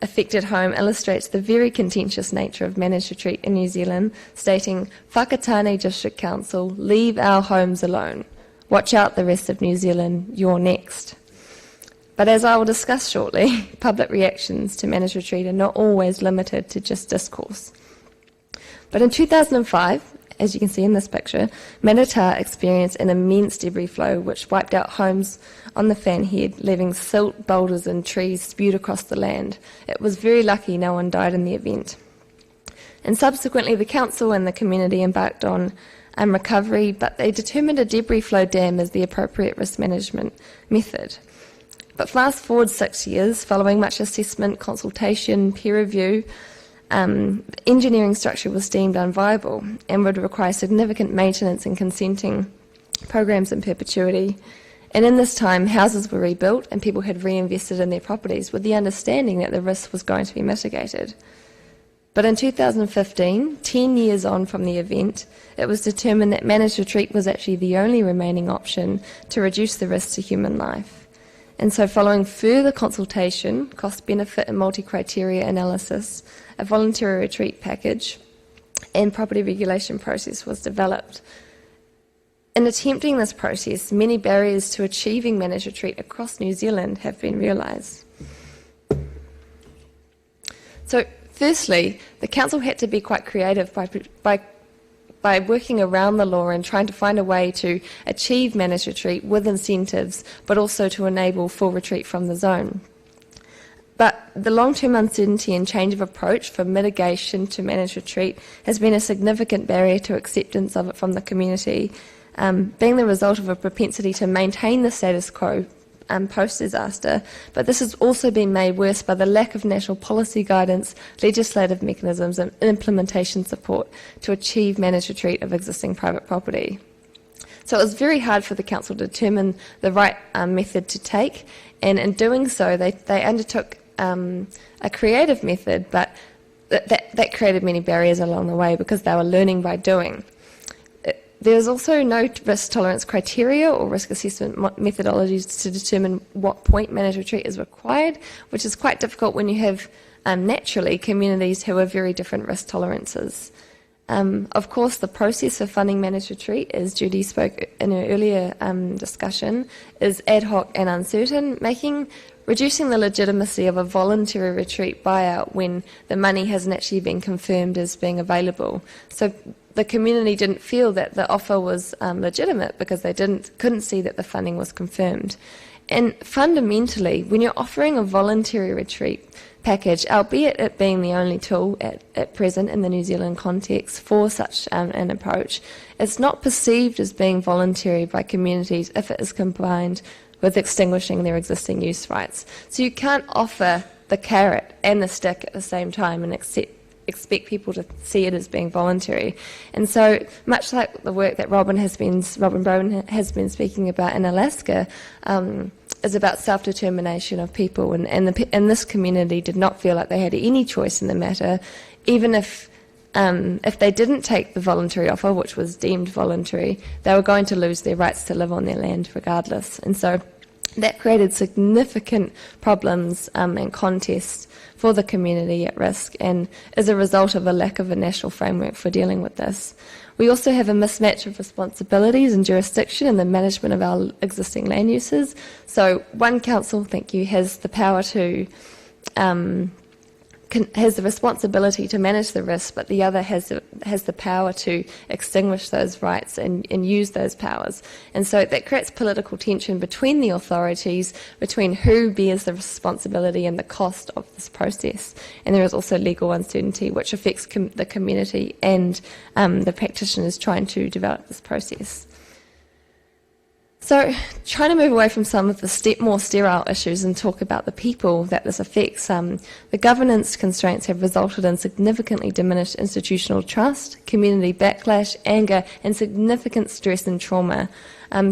affected home illustrates the very contentious nature of managed retreat in New Zealand, stating, "Whakatane District Council, leave our homes alone. Watch out the rest of New Zealand, you're next." But as I will discuss shortly, public reactions to managed retreat are not always limited to just discourse. But in 2005, as you can see in this picture, Matata experienced an immense debris flow which wiped out homes on the fan head, leaving silt, boulders and trees spewed across the land. It was very lucky no one died in the event. And subsequently, the council and the community embarked on recovery, but they determined a debris flow dam as the appropriate risk management method. But fast forward 6 years, following much assessment, consultation, peer review, engineering structure was deemed unviable and would require significant maintenance and consenting programs in perpetuity. And in this time, houses were rebuilt and people had reinvested in their properties with the understanding that the risk was going to be mitigated. But in 2015, 10 years on from the event, it was determined that managed retreat was actually the only remaining option to reduce the risk to human life. And so following further consultation, cost-benefit and multi-criteria analysis, a voluntary retreat package and property regulation process was developed. In attempting this process, many barriers to achieving managed retreat across New Zealand have been realised. So firstly, the council had to be quite creative by working around the law and trying to find a way to achieve managed retreat with incentives, but also to enable full retreat from the zone. But the long-term uncertainty and change of approach from mitigation to managed retreat has been a significant barrier to acceptance of it from the community, being the result of a propensity to maintain the status quo post-disaster, but this has also been made worse by the lack of national policy guidance, legislative mechanisms and implementation support to achieve managed retreat of existing private property. So it was very hard for the council to determine the right method to take, and in doing so they undertook a creative method, but that created many barriers along the way because they were learning by doing. There's also no risk tolerance criteria or risk assessment methodologies to determine what point managed retreat is required, which is quite difficult when you have naturally communities who have very different risk tolerances. Of course, the process for funding managed retreat, as Judy spoke in her earlier discussion, is ad hoc and uncertain, reducing the legitimacy of a voluntary retreat buyout when the money hasn't actually been confirmed as being available. So the community didn't feel that the offer was legitimate because they couldn't see that the funding was confirmed. And fundamentally, when you're offering a voluntary retreat package, albeit it being the only tool at present in the New Zealand context for such an approach, it's not perceived as being voluntary by communities if it is combined with extinguishing their existing use rights. So you can't offer the carrot and the stick at the same time and expect people to see it as being voluntary. And so, much like the work that Robin Bowen has been speaking about in Alaska, is about self-determination of people, and this community did not feel like they had any choice in the matter, even if they didn't take the voluntary offer, which was deemed voluntary, they were going to lose their rights to live on their land regardless. And so that created significant problems and contests for the community at risk, and as a result of a lack of a national framework for dealing with this. We also have a mismatch of responsibilities and jurisdiction in the management of our existing land uses. So one council, thank you, has the power to has the responsibility to manage the risk, but the other has the power to extinguish those rights and use those powers. And so that creates political tension between the authorities, between who bears the responsibility and the cost of this process. And there is also legal uncertainty, which affects the community and the practitioners trying to develop this process. So, trying to move away from some of the more sterile issues and talk about the people that this affects, the governance constraints have resulted in significantly diminished institutional trust, community backlash, anger, and significant stress and trauma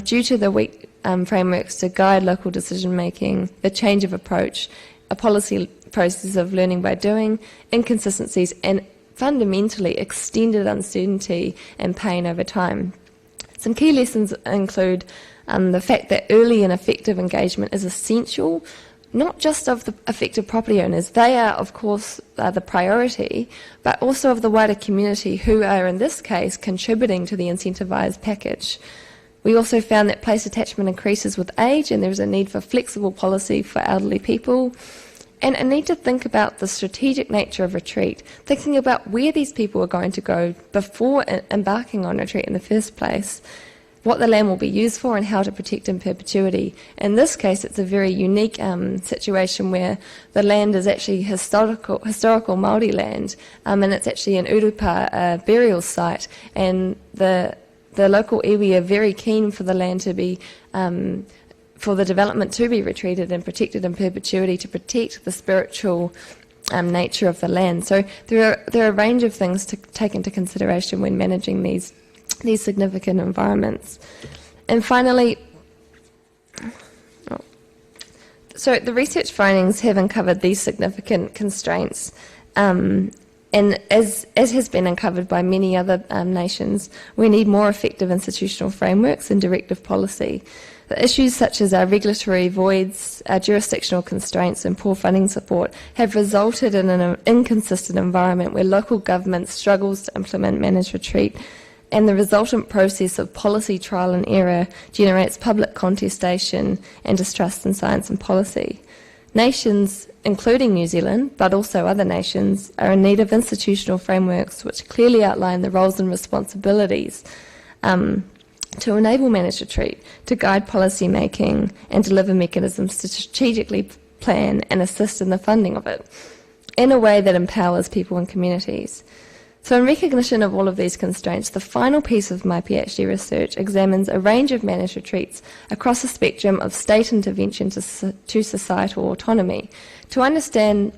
due to the weak frameworks to guide local decision-making, the change of approach, a policy process of learning by doing, inconsistencies, and fundamentally extended uncertainty and pain over time. Some key lessons include the fact that early and effective engagement is essential, not just of the affected property owners. They are, of course, the priority, but also of the wider community who are, in this case, contributing to the incentivised package. We also found that place attachment increases with age, and there's a need for flexible policy for elderly people, and a need to think about the strategic nature of retreat, thinking about where these people are going to go before embarking on retreat in the first place, what the land will be used for, and how to protect in perpetuity. In this case, it's a very unique situation where the land is actually historical Māori land, and it's actually an urupa burial site, and the local iwi are very keen for the land to be for the development to be retreated and protected in perpetuity to protect the spiritual nature of the land. So there are a range of things to take into consideration when managing these significant environments. And finally, so the research findings have uncovered these significant constraints, and as has been uncovered by many other nations, we need more effective institutional frameworks and directive policy. The issues such as our regulatory voids, our jurisdictional constraints and poor funding support have resulted in an inconsistent environment where local government struggles to implement managed retreat, and the resultant process of policy trial and error generates public contestation and distrust in science and policy. Nations, including New Zealand, but also other nations, are in need of institutional frameworks which clearly outline the roles and responsibilities to enable managed retreat, to guide policy making and deliver mechanisms to strategically plan and assist in the funding of it in a way that empowers people and communities. So in recognition of all of these constraints, the final piece of my PhD research examines a range of managed retreats across a spectrum of state intervention to societal autonomy to understand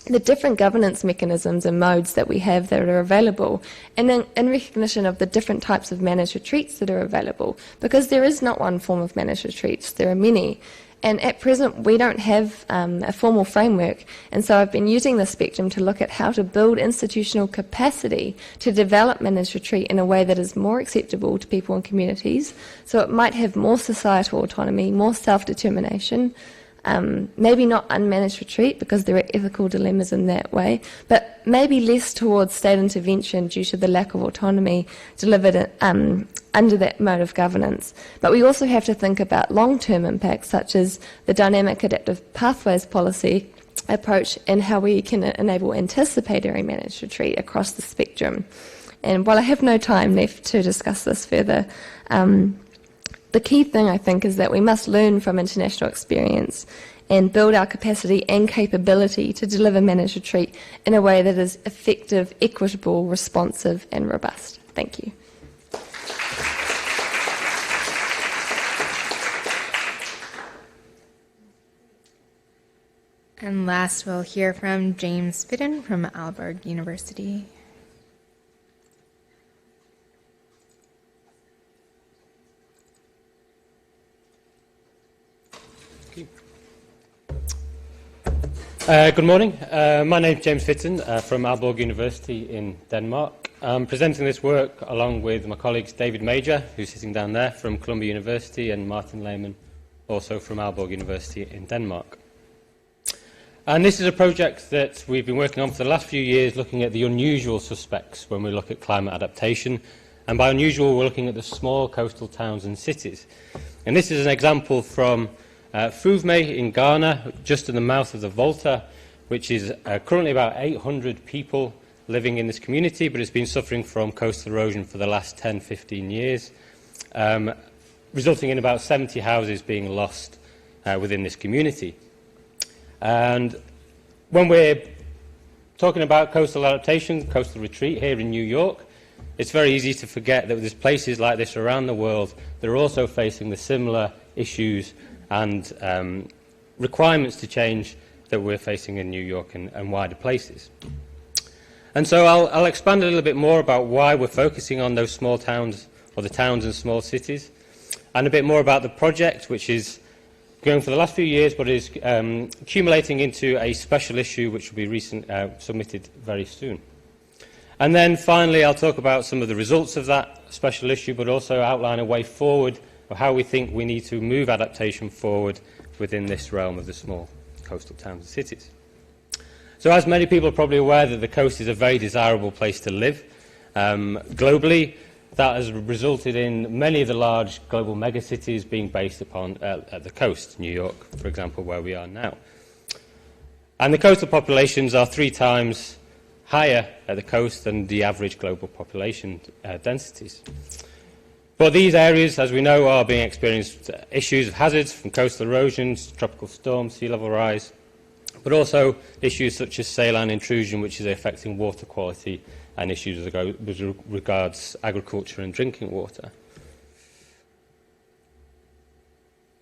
the different governance mechanisms and modes that we have that are available, and then in recognition of the different types of managed retreats that are available, because there is not one form of managed retreats, there are many. And at present, we don't have a formal framework, and so I've been using the spectrum to look at how to build institutional capacity to develop managed retreat in a way that is more acceptable to people and communities, so it might have more societal autonomy, more self-determination, maybe not unmanaged retreat because there are ethical dilemmas in that way, but maybe less towards state intervention due to the lack of autonomy delivered under that mode of governance. But we also have to think about long-term impacts such as the dynamic adaptive pathways policy approach and how we can enable anticipatory managed retreat across the spectrum. And while I have no time left to discuss this further, the key thing, I think, is that we must learn from international experience and build our capacity and capability to deliver managed retreat in a way that is effective, equitable, responsive, and robust. Thank you. And last, we'll hear from James Fitton from Aalborg University. Good morning. My name is James Fitton from Aalborg University in Denmark. I'm presenting this work along with my colleagues David Major, who's sitting down there from Columbia University, and Martin Lehman, also from Aalborg University in Denmark. And this is a project that we've been working on for the last few years, looking at the unusual suspects when we look at climate adaptation. And by unusual, we're looking at the small coastal towns and cities. And this is an example from Fuvme in Ghana, just in the mouth of the Volta, which is currently about 800 people living in this community, but it's been suffering from coastal erosion for the last 10, 15 years, resulting in about 70 houses being lost within this community. And when we're talking about coastal adaptation, coastal retreat here in New York, it's very easy to forget that there's places like this around the world that are also facing the similar issues and requirements to change that we're facing in New York and wider places. And so I'll expand a little bit more about why we're focusing on those small towns, or the towns and small cities, and a bit more about the project, which is going for the last few years, but is accumulating into a special issue which will be submitted very soon. And then finally, I'll talk about some of the results of that special issue, but also outline a way forward of how we think we need to move adaptation forward within this realm of the small coastal towns and cities. So as many people are probably aware, that the coast is a very desirable place to live. Globally, that has resulted in many of the large global megacities being based upon at the coast, New York, for example, where we are now. And the coastal populations are 3 times higher at the coast than the average global population densities. But these areas, as we know, are being experienced issues of hazards from coastal erosions, tropical storms, sea level rise, but also issues such as saline intrusion, which is affecting water quality, and issues as regards agriculture and drinking water.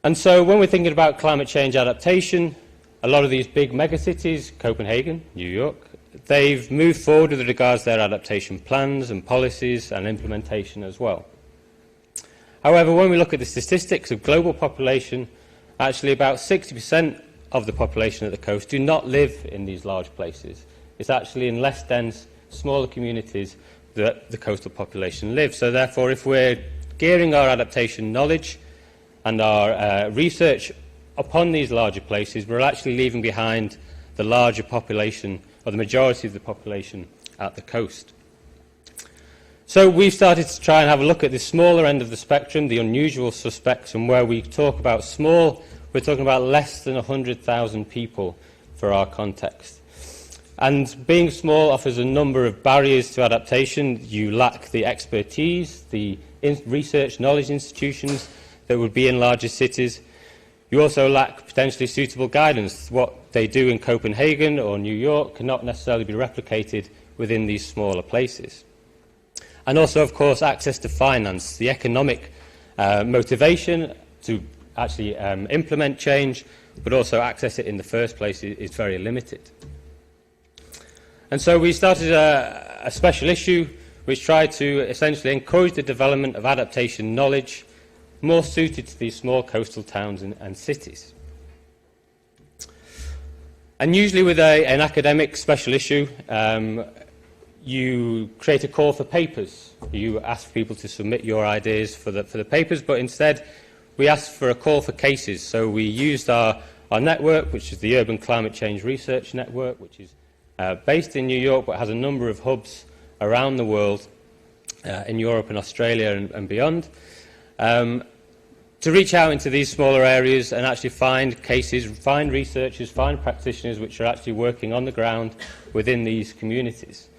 And so when we're thinking about climate change adaptation, a lot of these big megacities, Copenhagen, New York, they've moved forward with regards to their adaptation plans and policies and implementation as well. However, when we look at the statistics of global population, actually about 60% of the population at the coast do not live in these large places. It's actually in less dense, smaller communities that the coastal population lives. So therefore, if we're gearing our adaptation knowledge and our research upon these larger places, we're actually leaving behind the larger population, or the majority of the population at the coast. So we've started to try and have a look at the smaller end of the spectrum, the unusual suspects, and where we talk about small, we're talking about less than 100,000 people for our context. And being small offers a number of barriers to adaptation. You lack the expertise, the research knowledge institutions that would be in larger cities. You also lack potentially suitable guidance. What they do in Copenhagen or New York cannot necessarily be replicated within these smaller places. And also, of course, access to finance. The economic motivation to actually implement change, but also access it in the first place is very limited. And so we started a special issue which tried to essentially encourage the development of adaptation knowledge more suited to these small coastal towns and cities. And usually with an academic special issue, you create a call for papers. You ask people to submit your ideas for the papers, but instead we asked for a call for cases. So we used our network, which is the Urban Climate Change Research Network, which is based in New York but has a number of hubs around the world, in Europe and Australia and beyond, to reach out into these smaller areas and actually find cases, find researchers, find practitioners which are actually working on the ground within these communities.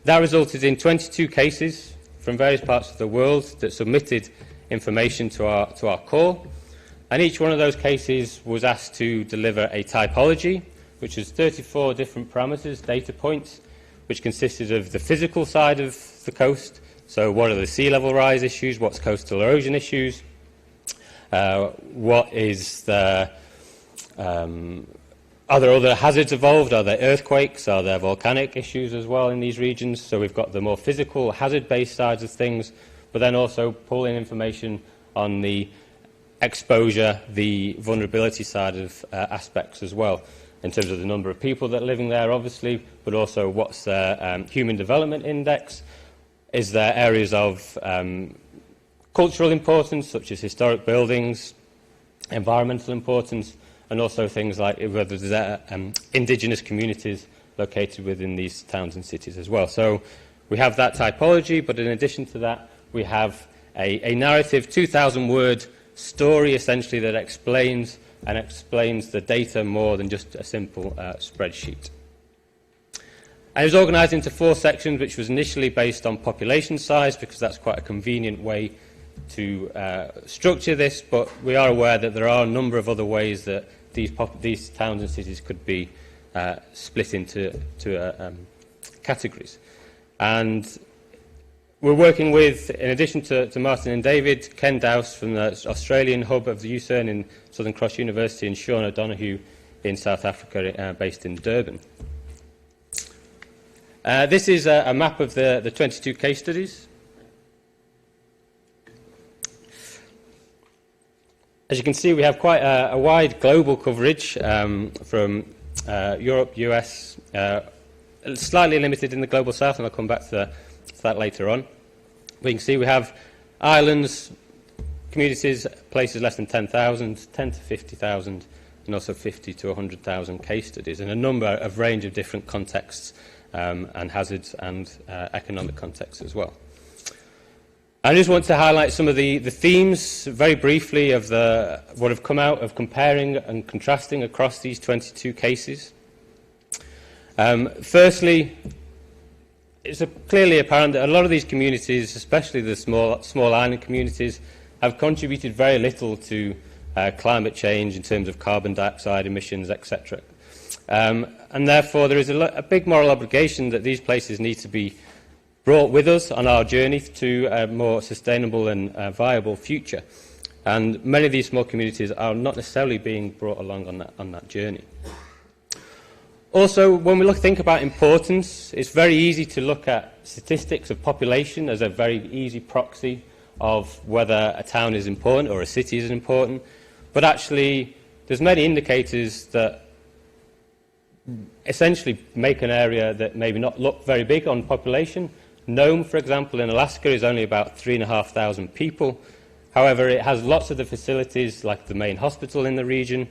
That resulted in 22 cases from various parts of the world that submitted information to our call, and each one of those cases was asked to deliver a typology, which is 34 different parameters, data points, which consisted of the physical side of the coast. So what are the sea level rise issues, what's coastal erosion issues, what is the, are there other hazards involved, are there earthquakes, are there volcanic issues as well in these regions? So we've got the more physical, hazard-based sides of things, but then also pulling information on the exposure, the vulnerability side of aspects as well, in terms of the number of people that are living there, obviously, but also what's the human development index. Is there areas of cultural importance, such as historic buildings, environmental importance, and also things like whether there's indigenous communities located within these towns and cities as well. So we have that typology, but in addition to that, we have a narrative, 2,000-word story, essentially, that explains the data more than just a simple spreadsheet. And it was organised into 4 sections, which was initially based on population size, because that's quite a convenient way to structure this, but we are aware that there are a number of other ways that these towns and cities could be split into categories. And we're working with, in addition to Martin and David, Ken Dowse from the Australian hub of the UCERN in Southern Cross University, and Sean O'Donoghue in South Africa, based in Durban. This is a map of the 22 case studies. As you can see, we have quite a wide global coverage from Europe, US, slightly limited in the global south, and I'll come back to that later on. We can see we have islands, communities, places less than 10,000, 10 to 50,000, and also 50 to 100,000 case studies, and a number of range of different contexts and hazards and economic contexts as well. I just want to highlight some of the themes very briefly of what have come out of comparing and contrasting across these 22 cases. Firstly, it's clearly apparent that a lot of these communities, especially the small island communities, have contributed very little to climate change in terms of carbon dioxide emissions, etc. And therefore there is a big moral obligation that these places need to be brought with us on our journey to a more sustainable and viable future. And many of these small communities are not necessarily being brought along on that journey. Also, when we think about importance, it's very easy to look at statistics of population as a very easy proxy of whether a town is important or a city is important. But actually, there's many indicators that essentially make an area that maybe not look very big on population. Nome, for example, in Alaska is only about 3,500 people. However, it has lots of the facilities, like the main hospital in the region,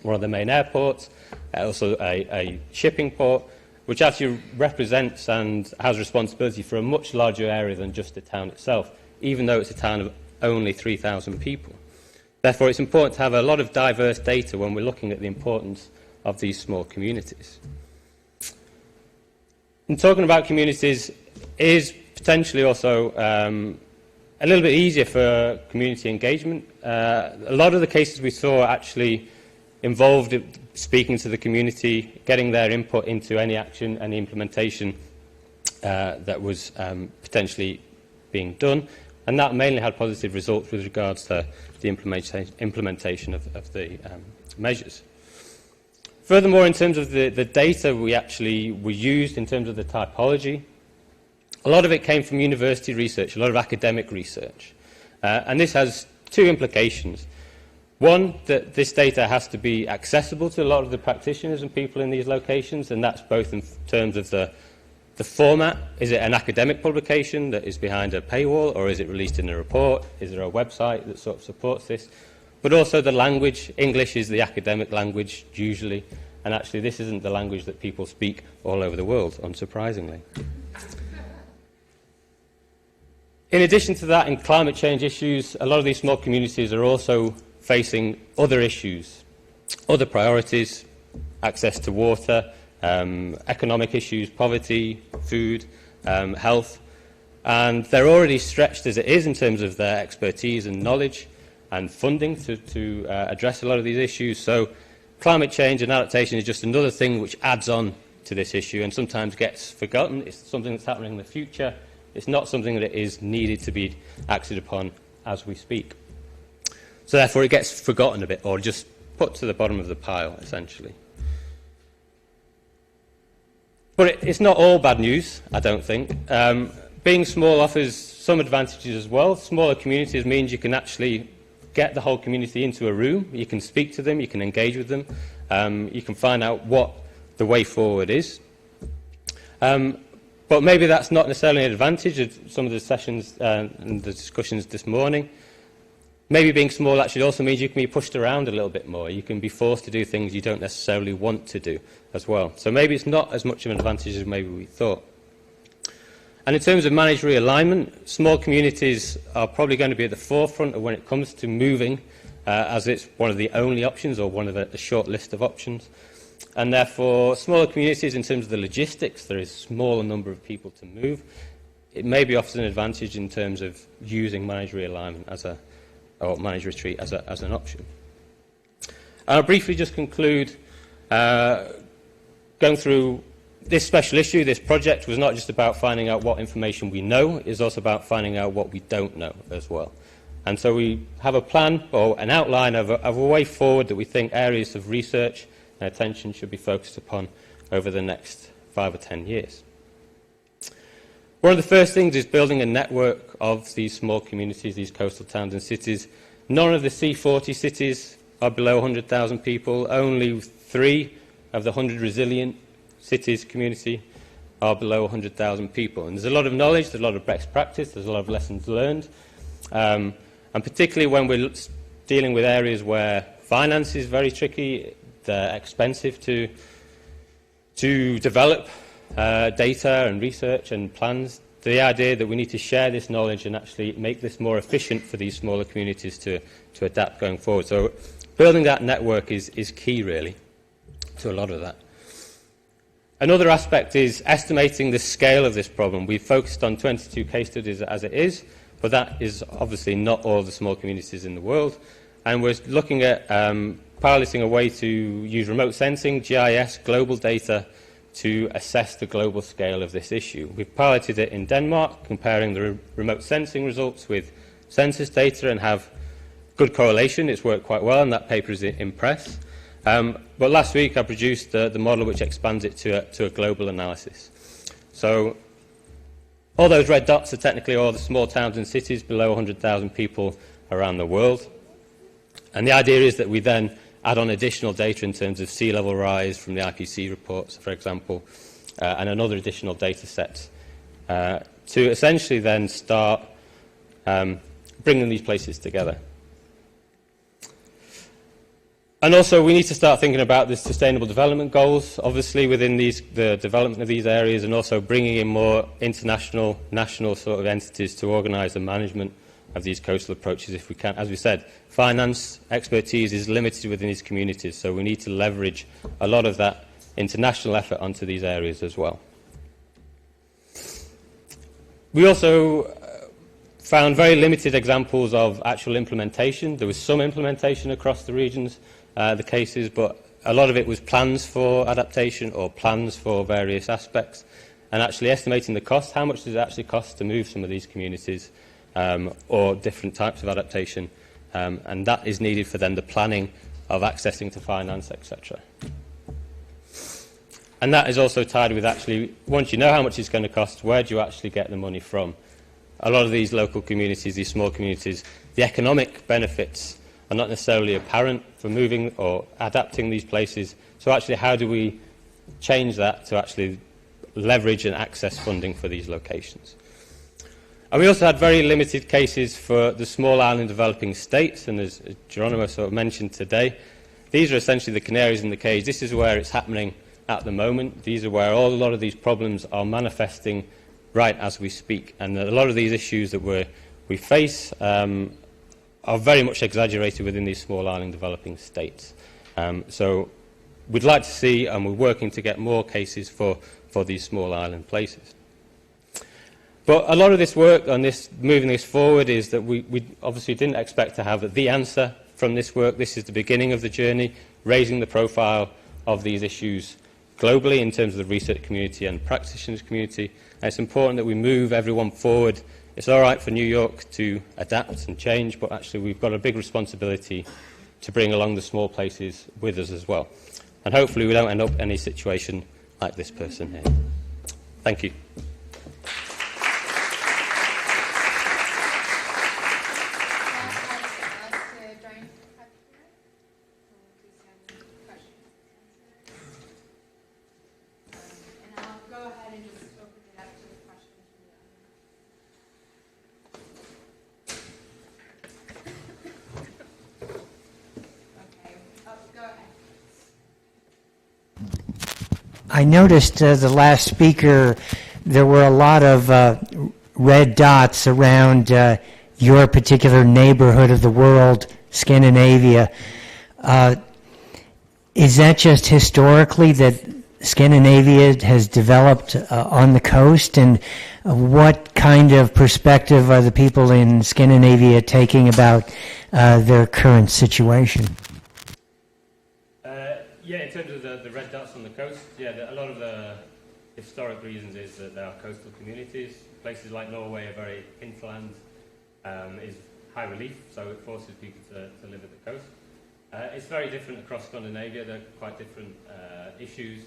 one of the main airports, also a shipping port, which actually represents and has responsibility for a much larger area than just the town itself, even though it's a town of only 3,000 people. Therefore, it's important to have a lot of diverse data when we're looking at the importance of these small communities. And talking about communities is potentially also a little bit easier for community engagement. A lot of the cases we saw actually involved speaking to the community, getting their input into any action and implementation that was potentially being done, and that mainly had positive results with regards to the implementation of the measures. Furthermore, in terms of the data we used in terms of the typology, a lot of it came from university research, a lot of academic research. And this has 2 implications. One, that this data has to be accessible to a lot of the practitioners and people in these locations, and that's both in terms of the format. Is it an academic publication that is behind a paywall, or is it released in a report? Is there a website that sort of supports this? But also the language. English is the academic language, usually, and actually this isn't the language that people speak all over the world, unsurprisingly. In addition to that, in climate change issues, a lot of these small communities are also facing other issues, other priorities, access to water, economic issues, poverty, food, health, and they're already stretched as it is in terms of their expertise and knowledge and funding to address a lot of these issues. So climate change and adaptation is just another thing which adds on to this issue and sometimes gets forgotten. It's something that's happening in the future. It's not something that is needed to be acted upon as we speak. So therefore it gets forgotten a bit, or just put to the bottom of the pile, essentially. But it's not all bad news, I don't think. Being small offers some advantages as well. Smaller communities means you can actually get the whole community into a room. You can speak to them, you can engage with them, you can find out what the way forward is. But maybe that's not necessarily an advantage of some of the sessions and the discussions this morning. maybe being small actually also means you can be pushed around a little bit more. You can be forced to do things you don't necessarily want to do as well. So maybe it's not as much of an advantage as maybe we thought. And in terms of managed realignment, small communities are probably going to be at the forefront of when it comes to moving, as it's one of the only options or one of a short list of options. And therefore, smaller communities, in terms of the logistics, there is a smaller number of people to move. It maybe offers an advantage in terms of using managed realignment or managed retreat as an option. And I'll briefly just conclude going through this special issue. This project was not just about finding out what information we know, it's also about finding out what we don't know as well. And so we have a plan or an outline of a way forward that we think areas of research and attention should be focused upon over the next 5 or 10 years. One of the first things is building a network of these small communities, these coastal towns and cities. None of the C40 cities are below 100,000 people. Only 3 of the 100 resilient cities community are below 100,000 people. And there's a lot of knowledge, there's a lot of best practice, there's a lot of lessons learned. And particularly when we're dealing with areas where finance is very tricky, they're expensive to develop data and research and plans, the idea that we need to share this knowledge and actually make this more efficient for these smaller communities to adapt going forward. So building that network is key, really, to a lot of that. Another aspect is estimating the scale of this problem. We've focused on 22 case studies as it is, but that is obviously not all the small communities in the world. And we're looking at piloting a way to use remote sensing, GIS, global data, to assess the global scale of this issue. We've piloted it in Denmark, comparing the remote sensing results with census data and have good correlation. It's worked quite well, and that paper is in press. But last week I produced the model which expands it to a global analysis. So all those red dots are technically all the small towns and cities below 100,000 people around the world. And the idea is that we then add on additional data in terms of sea level rise from the IPC reports, for example, and another additional data set to essentially then start bringing these places together. And also we need to start thinking about the sustainable development goals, obviously within the development of these areas, and also bringing in more international, national sort of entities to organise the management of these coastal approaches if we can. As we said, finance expertise is limited within these communities, so we need to leverage a lot of that international effort onto these areas as well. We also found very limited examples of actual implementation. There was some implementation across the regions, the cases, but a lot of it was plans for adaptation or plans for various aspects, and actually estimating the cost. How much does it actually cost to move some of these communities or different types of adaptation, and that is needed for then the planning of accessing to finance, etc. And that is also tied with actually, once you know how much it's going to cost, where do you actually get the money from? A lot of these local communities, these small communities, the economic benefits are not necessarily apparent for moving or adapting these places. So actually, how do we change that to actually leverage and access funding for these locations? And we also had very limited cases for the small island developing states, and as Geronimo sort of mentioned today, these are essentially the canaries in the cage. This is where it's happening at the moment. These are where a lot of these problems are manifesting right as we speak. And a lot of these issues that we face are very much exaggerated within these small island developing states. So we'd like to see, and we're working to get more cases for these small island places. But a lot of this work on this, moving this forward, is that we obviously didn't expect to have the answer from this work. This is the beginning of the journey, raising the profile of these issues globally in terms of the research community and practitioners community. And it's important that we move everyone forward. It's all right for New York to adapt and change, but actually we've got a big responsibility to bring along the small places with us as well. And hopefully we don't end up in any situation like this person here. Thank you. I noticed the last speaker, there were a lot of red dots around your particular neighborhood of the world, Scandinavia. Is that just historically that Scandinavia has developed on the coast, and what kind of perspective are the people in Scandinavia taking about their current situation? Yeah, in terms of the red dots on the coast, yeah, a lot of the historic reasons is that there are coastal communities. Places like Norway are very hinterland, is high relief, so it forces people to live at the coast. It's very different across Scandinavia. There are quite different issues.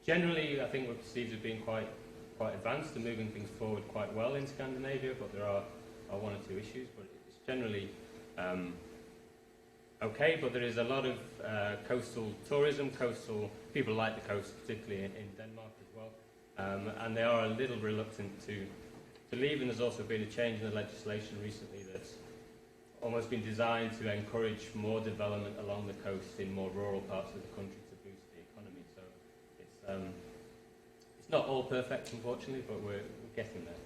Generally, I think we're perceived as being quite advanced and moving things forward quite well in Scandinavia, but there are one or two issues. But it's generally okay. But there is a lot of coastal tourism. Coastal people like the coast, particularly in Denmark as well, and they are a little reluctant to leave. And there's also been a change in the legislation recently that's almost been designed to encourage more development along the coast in more rural parts of the country to boost the economy. So it's not all perfect, unfortunately, but we're getting there.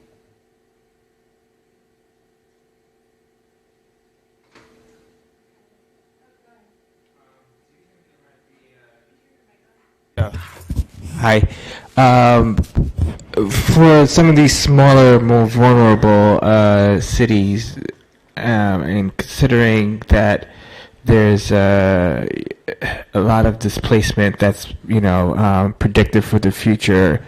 Hi. For some of these smaller, more vulnerable cities, and considering that there's a lot of displacement that's predicted for the future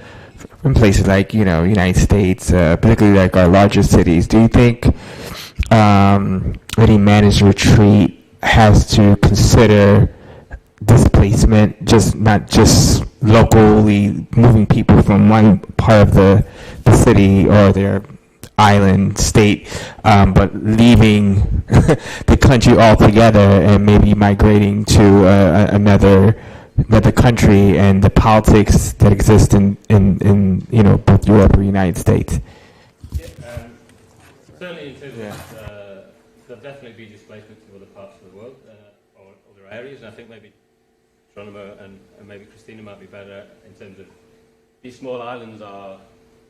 in places like United States, particularly like our larger cities, do you think any managed retreat has to consider displacement, not just locally moving people from one part of the city or their island state, but leaving the country altogether and maybe migrating to another country, and the politics that exist in both Europe or United States? Certainly, in terms of there'll definitely be displacement to other parts of the world or other areas, and I think maybe Geronimo and maybe Christina might be better in terms of these small islands are,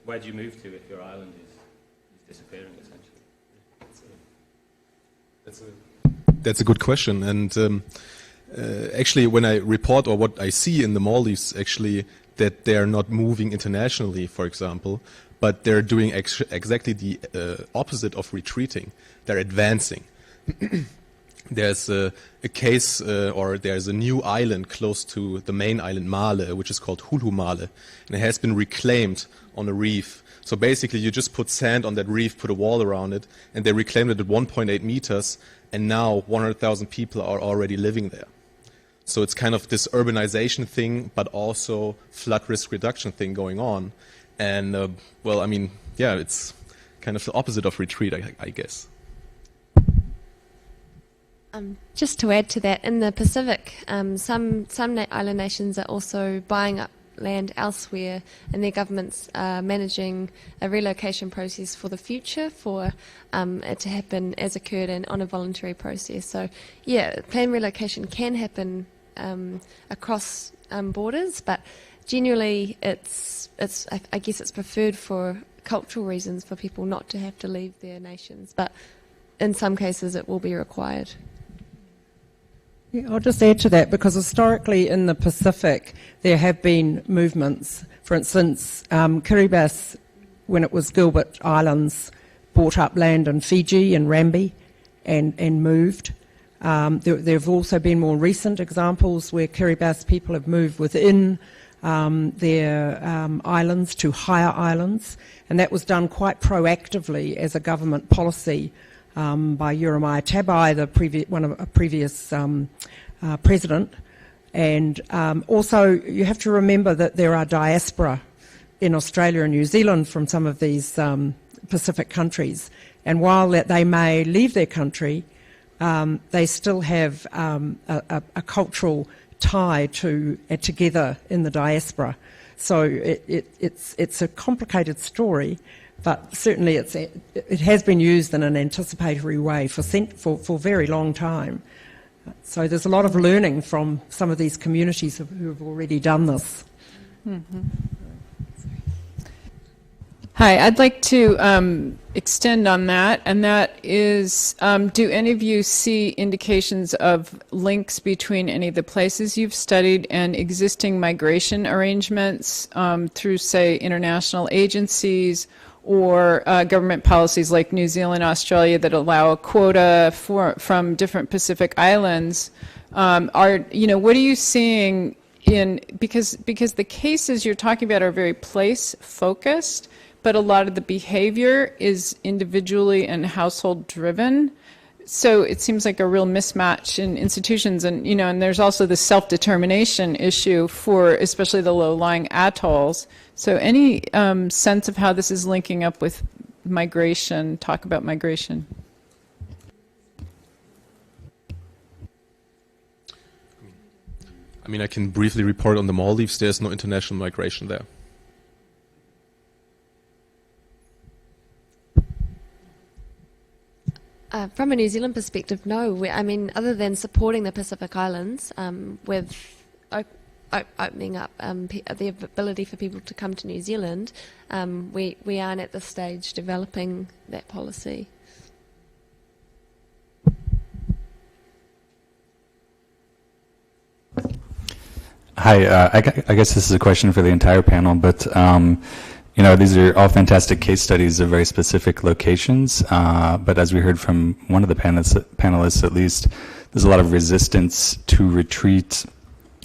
where do you move to if your island is disappearing, essentially? That's a good question, and actually when I report, or what I see in the Maldives, actually, that they're not moving internationally, for example, but they're doing exactly the opposite of retreating. They're advancing. There's a case, or there's a new island close to the main island, Male, which is called Hulu Male, and it has been reclaimed on a reef. So basically, you just put sand on that reef, put a wall around it, and they reclaimed it at 1.8 meters, and now 100,000 people are already living there. So it's kind of this urbanization thing, but also flood risk reduction thing going on. And, it's kind of the opposite of retreat, I guess. Just to add to that, in the Pacific, some island nations are also buying up land elsewhere, and their governments are managing a relocation process for the future for it to happen as occurred and on a voluntary process. So, yeah, planned relocation can happen across borders, but generally I guess it's preferred for cultural reasons for people not to have to leave their nations, but in some cases it will be required. Yeah, I'll just add to that, because historically in the Pacific there have been movements. For instance, Kiribati, when it was Gilbert Islands, bought up land in Fiji and Rambi and moved. There have also been more recent examples where Kiribati people have moved within their islands to higher islands, and that was done quite proactively as a government policy by Jeremiah Tabai, a previous president. And also you have to remember that there are diaspora in Australia and New Zealand from some of these Pacific countries, and while that they may leave their country, they still have a cultural tie together in the diaspora. So it's a complicated story, but certainly it has been used in an anticipatory way for a very long time. So there's a lot of learning from some of these communities who have already done this. Hi, I'd like to extend on that, and that is, do any of you see indications of links between any of the places you've studied and existing migration arrangements through, say, international agencies or government policies like New Zealand, Australia that allow a quota from different Pacific islands? What are you seeing in, because the cases you're talking about are very place focused, but a lot of the behavior is individually and household driven. So it seems like a real mismatch in institutions, and and there's also the self-determination issue for especially the low-lying atolls. So any sense of how this is linking up with migration? Talk about migration. I mean, I can briefly report on the Maldives. There's no international migration there. From a New Zealand perspective, no. I mean, other than supporting the Pacific Islands with opening up the ability for people to come to New Zealand, we aren't at this stage developing that policy. Hi, I guess this is a question for the entire panel, but these are all fantastic case studies of very specific locations, but as we heard from one of the panelists at least, there's a lot of resistance to retreat.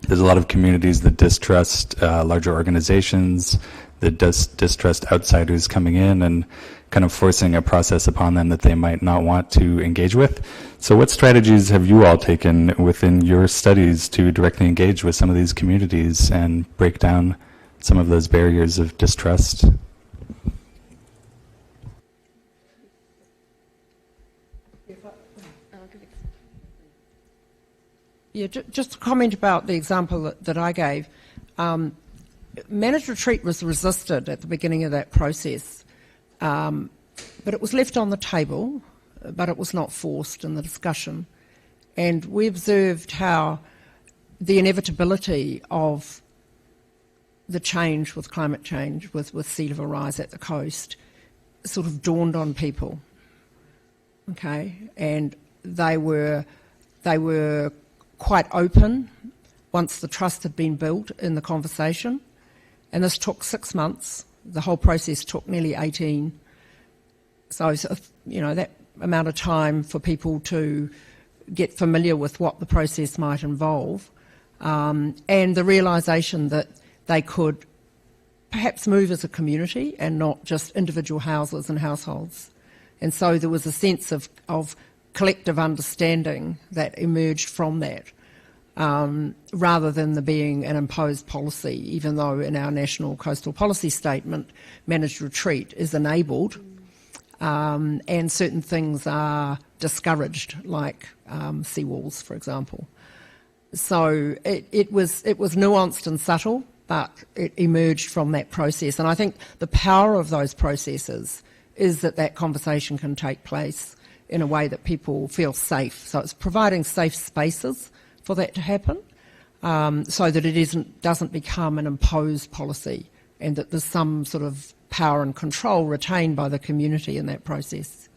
There's a lot of communities that distrust larger organizations, that distrust outsiders coming in and kind of forcing a process upon them that they might not want to engage with. So what strategies have you all taken within your studies to directly engage with some of these communities and break down some of those barriers of distrust? Yeah, just a comment about the example that I gave. Managed retreat was resisted at the beginning of that process, but it was left on the table, but it was not forced in the discussion. And we observed how the inevitability of the change with climate change, with sea level rise at the coast, sort of dawned on people. Okay, and they were quite open once the trust had been built in the conversation, and this took 6 months. The whole process took nearly 18. So that amount of time for people to get familiar with what the process might involve, and the realisation that they could perhaps move as a community and not just individual houses and households. And so there was a sense of collective understanding that emerged from that, rather than there being an imposed policy, even though in our National Coastal Policy Statement, managed retreat is enabled, and certain things are discouraged, like seawalls, for example. So it was nuanced and subtle, but it emerged from that process. And I think the power of those processes is that conversation can take place in a way that people feel safe. So it's providing safe spaces for that to happen, so that it doesn't become an imposed policy, and that there's some sort of power and control retained by the community in that process.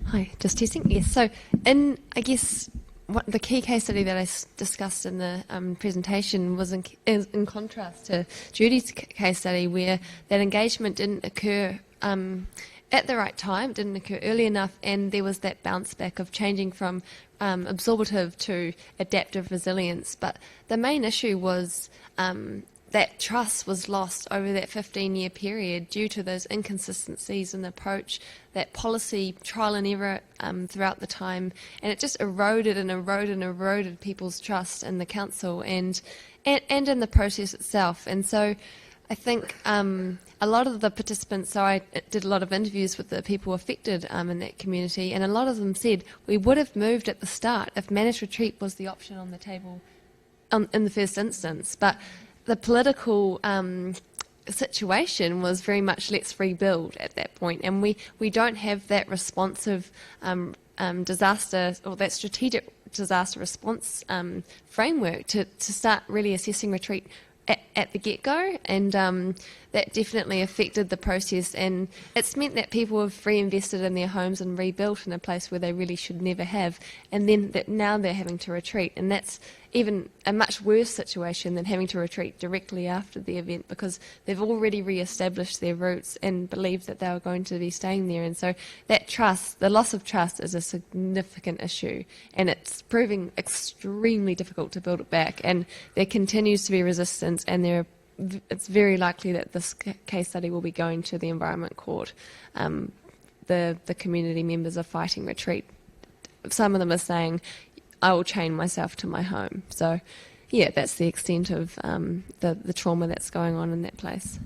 Hi, just testing. Yes, so the key case study that I discussed in the presentation was in contrast to Judy's case study, where that engagement didn't occur at the right time, didn't occur early enough, and there was that bounce back of changing from absorbative to adaptive resilience. But the main issue was that trust was lost over that 15-year period due to those inconsistencies in the approach, that policy trial and error throughout the time, and it just eroded and eroded and eroded people's trust in the council and in the process itself. And so I think a lot of the participants, so I did a lot of interviews with the people affected in that community, and a lot of them said we would have moved at the start if managed retreat was the option on the table in the first instance. But the political situation was very much let's rebuild at that point, and we don't have that responsive disaster or that strategic disaster response framework to start really assessing retreat at the get-go, and that definitely affected the process, and it's meant that people have reinvested in their homes and rebuilt in a place where they really should never have, and then that now they're having to retreat, and that's even a much worse situation than having to retreat directly after the event, because they've already re-established their roots and believed that they were going to be staying there. And so that trust, the loss of trust, is a significant issue, and it's proving extremely difficult to build it back, and there continues to be resistance, and it's very likely that this case study will be going to the Environment Court. The community members are fighting retreat. Some of them are saying, I will chain myself to my home. So, yeah, that's the extent of the trauma that's going on in that place.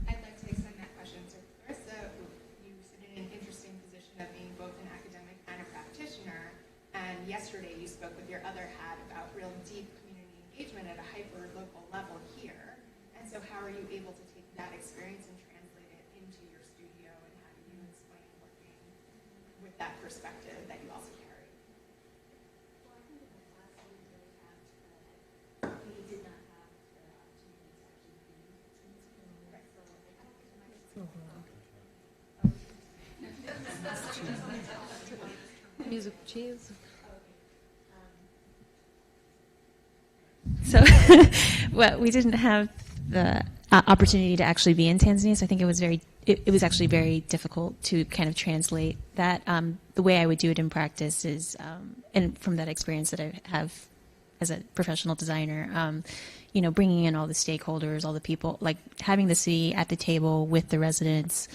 I'd like to extend that question to Clarissa. You sit in an interesting position of being both an academic and a practitioner. And yesterday you spoke with your other hat about real deep community engagement at a hyper-local level here. And so how are you able to take that experience and translate it into your studio? And how do you explain working with that perspective that you also carry? Music cheers. So, well, we didn't have the opportunity to actually be in Tanzania, so I think it was actually very difficult to kind of translate that. The way I would do it in practice is, and from that experience that I have as a professional designer, bringing in all the stakeholders, all the people, like having the city at the table with the residents,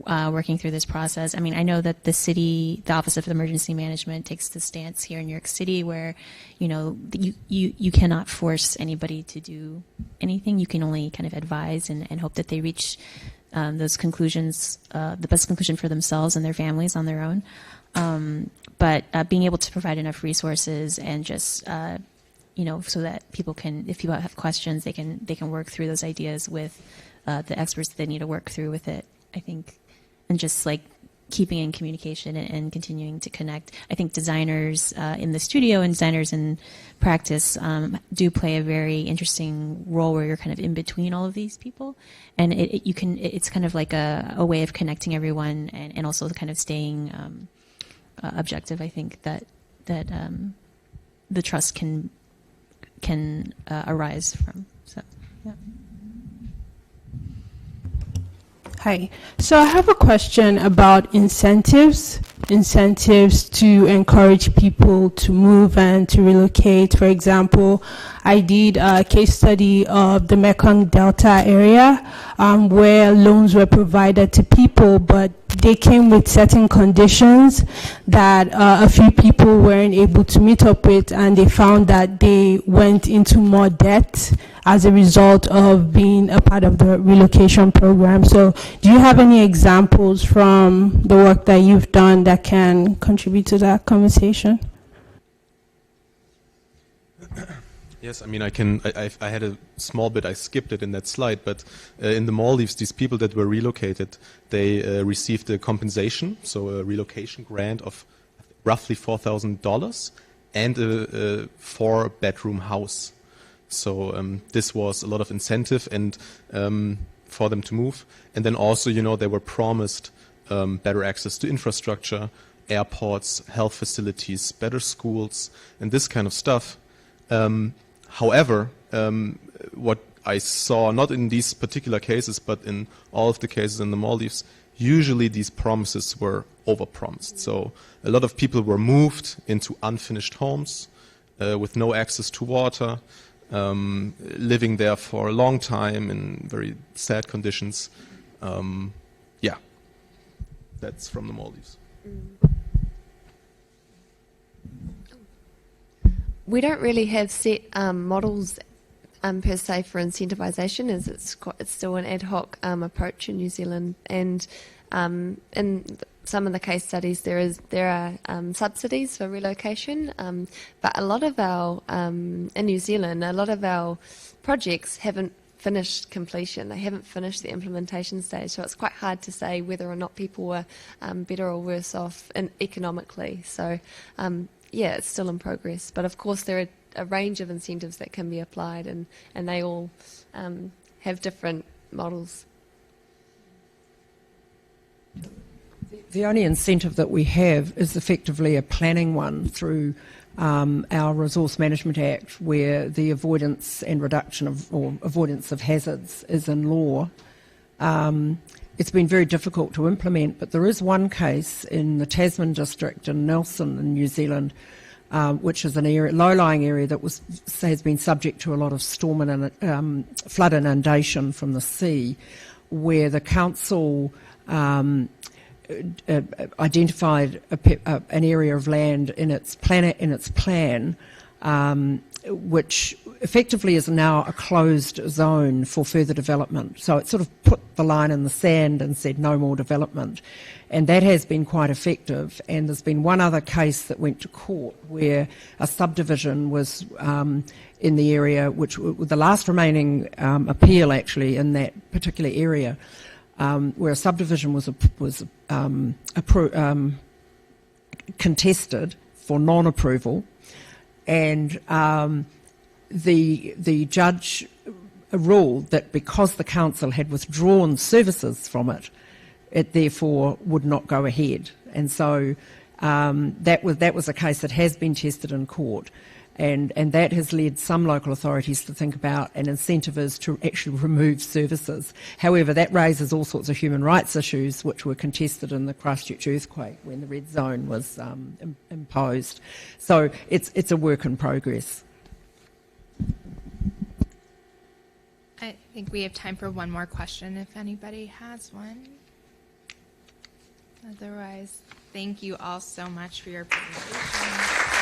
working through this process. I mean, I know that the Office of Emergency Management takes the stance here in New York City where, you cannot force anybody to do anything. You can only kind of advise and hope that they reach those conclusions, the best conclusion for themselves and their families on their own. But being able to provide enough resources and just, so that people can, if people have questions, they can work through those ideas with the experts that they need to work through with it, I think. And just like keeping in communication and continuing to connect. I think designers in the studio and designers in practice do play a very interesting role where you're kind of in between all of these people. And it's kind of like a way of connecting everyone and also kind of staying objective. I think that the trust can arise from. So, yeah. Hi. So I have a question about incentives to encourage people to move and to relocate. For example, I did a case study of the Mekong Delta area where loans were provided to people, but they came with certain conditions that a few people weren't able to meet up with, and they found that they went into more debt as a result of being a part of the relocation program. So do you have any examples from the work that you've done that can contribute to that conversation? Yes, I mean, I had a small bit, I skipped it in that slide, but in the Maldives, these people that were relocated, they received a compensation, so a relocation grant of roughly $4,000 and a 4-bedroom house. So this was a lot of incentive and for them to move. And then also, they were promised better access to infrastructure, airports, health facilities, better schools, and this kind of stuff. However, what I saw, not in these particular cases, but in all of the cases in the Maldives, usually these promises were overpromised. So a lot of people were moved into unfinished homes with no access to water, living there for a long time in very sad conditions. Yeah, that's from the Maldives. We don't really have set models per se for incentivization, as it's still an ad hoc approach in New Zealand. And in some of the case studies, there are subsidies for relocation, but a lot of our in New Zealand, a lot of our projects haven't finished completion. They haven't finished the implementation stage, so it's quite hard to say whether or not people were better or worse off economically. So, yeah, it's still in progress. But of course, there are a range of incentives that can be applied, and they all have different models. The only incentive that we have is effectively a planning one through our Resource Management Act, where the avoidance and reduction of, or avoidance of hazards is in law. It's been very difficult to implement, but there is one case in the Tasman district in Nelson in New Zealand, which is an area, low-lying area that has been subject to a lot of storm and flood inundation from the sea, where the council identified an area of land in its plan, which effectively is now a closed zone for further development. So it sort of put the line in the sand and said no more development, and that has been quite effective. And there's been one other case that went to court where a subdivision was in the area, which the last remaining appeal actually in that particular area. Where a subdivision was contested for non-approval, and the judge ruled that because the council had withdrawn services from it, it therefore would not go ahead. And so that was a case that has been tested in court. And that has led some local authorities to think about an incentive is to actually remove services. However, that raises all sorts of human rights issues which were contested in the Christchurch earthquake when the red zone was imposed. So it's a work in progress. I think we have time for one more question if anybody has one. Otherwise, thank you all so much for your presentation.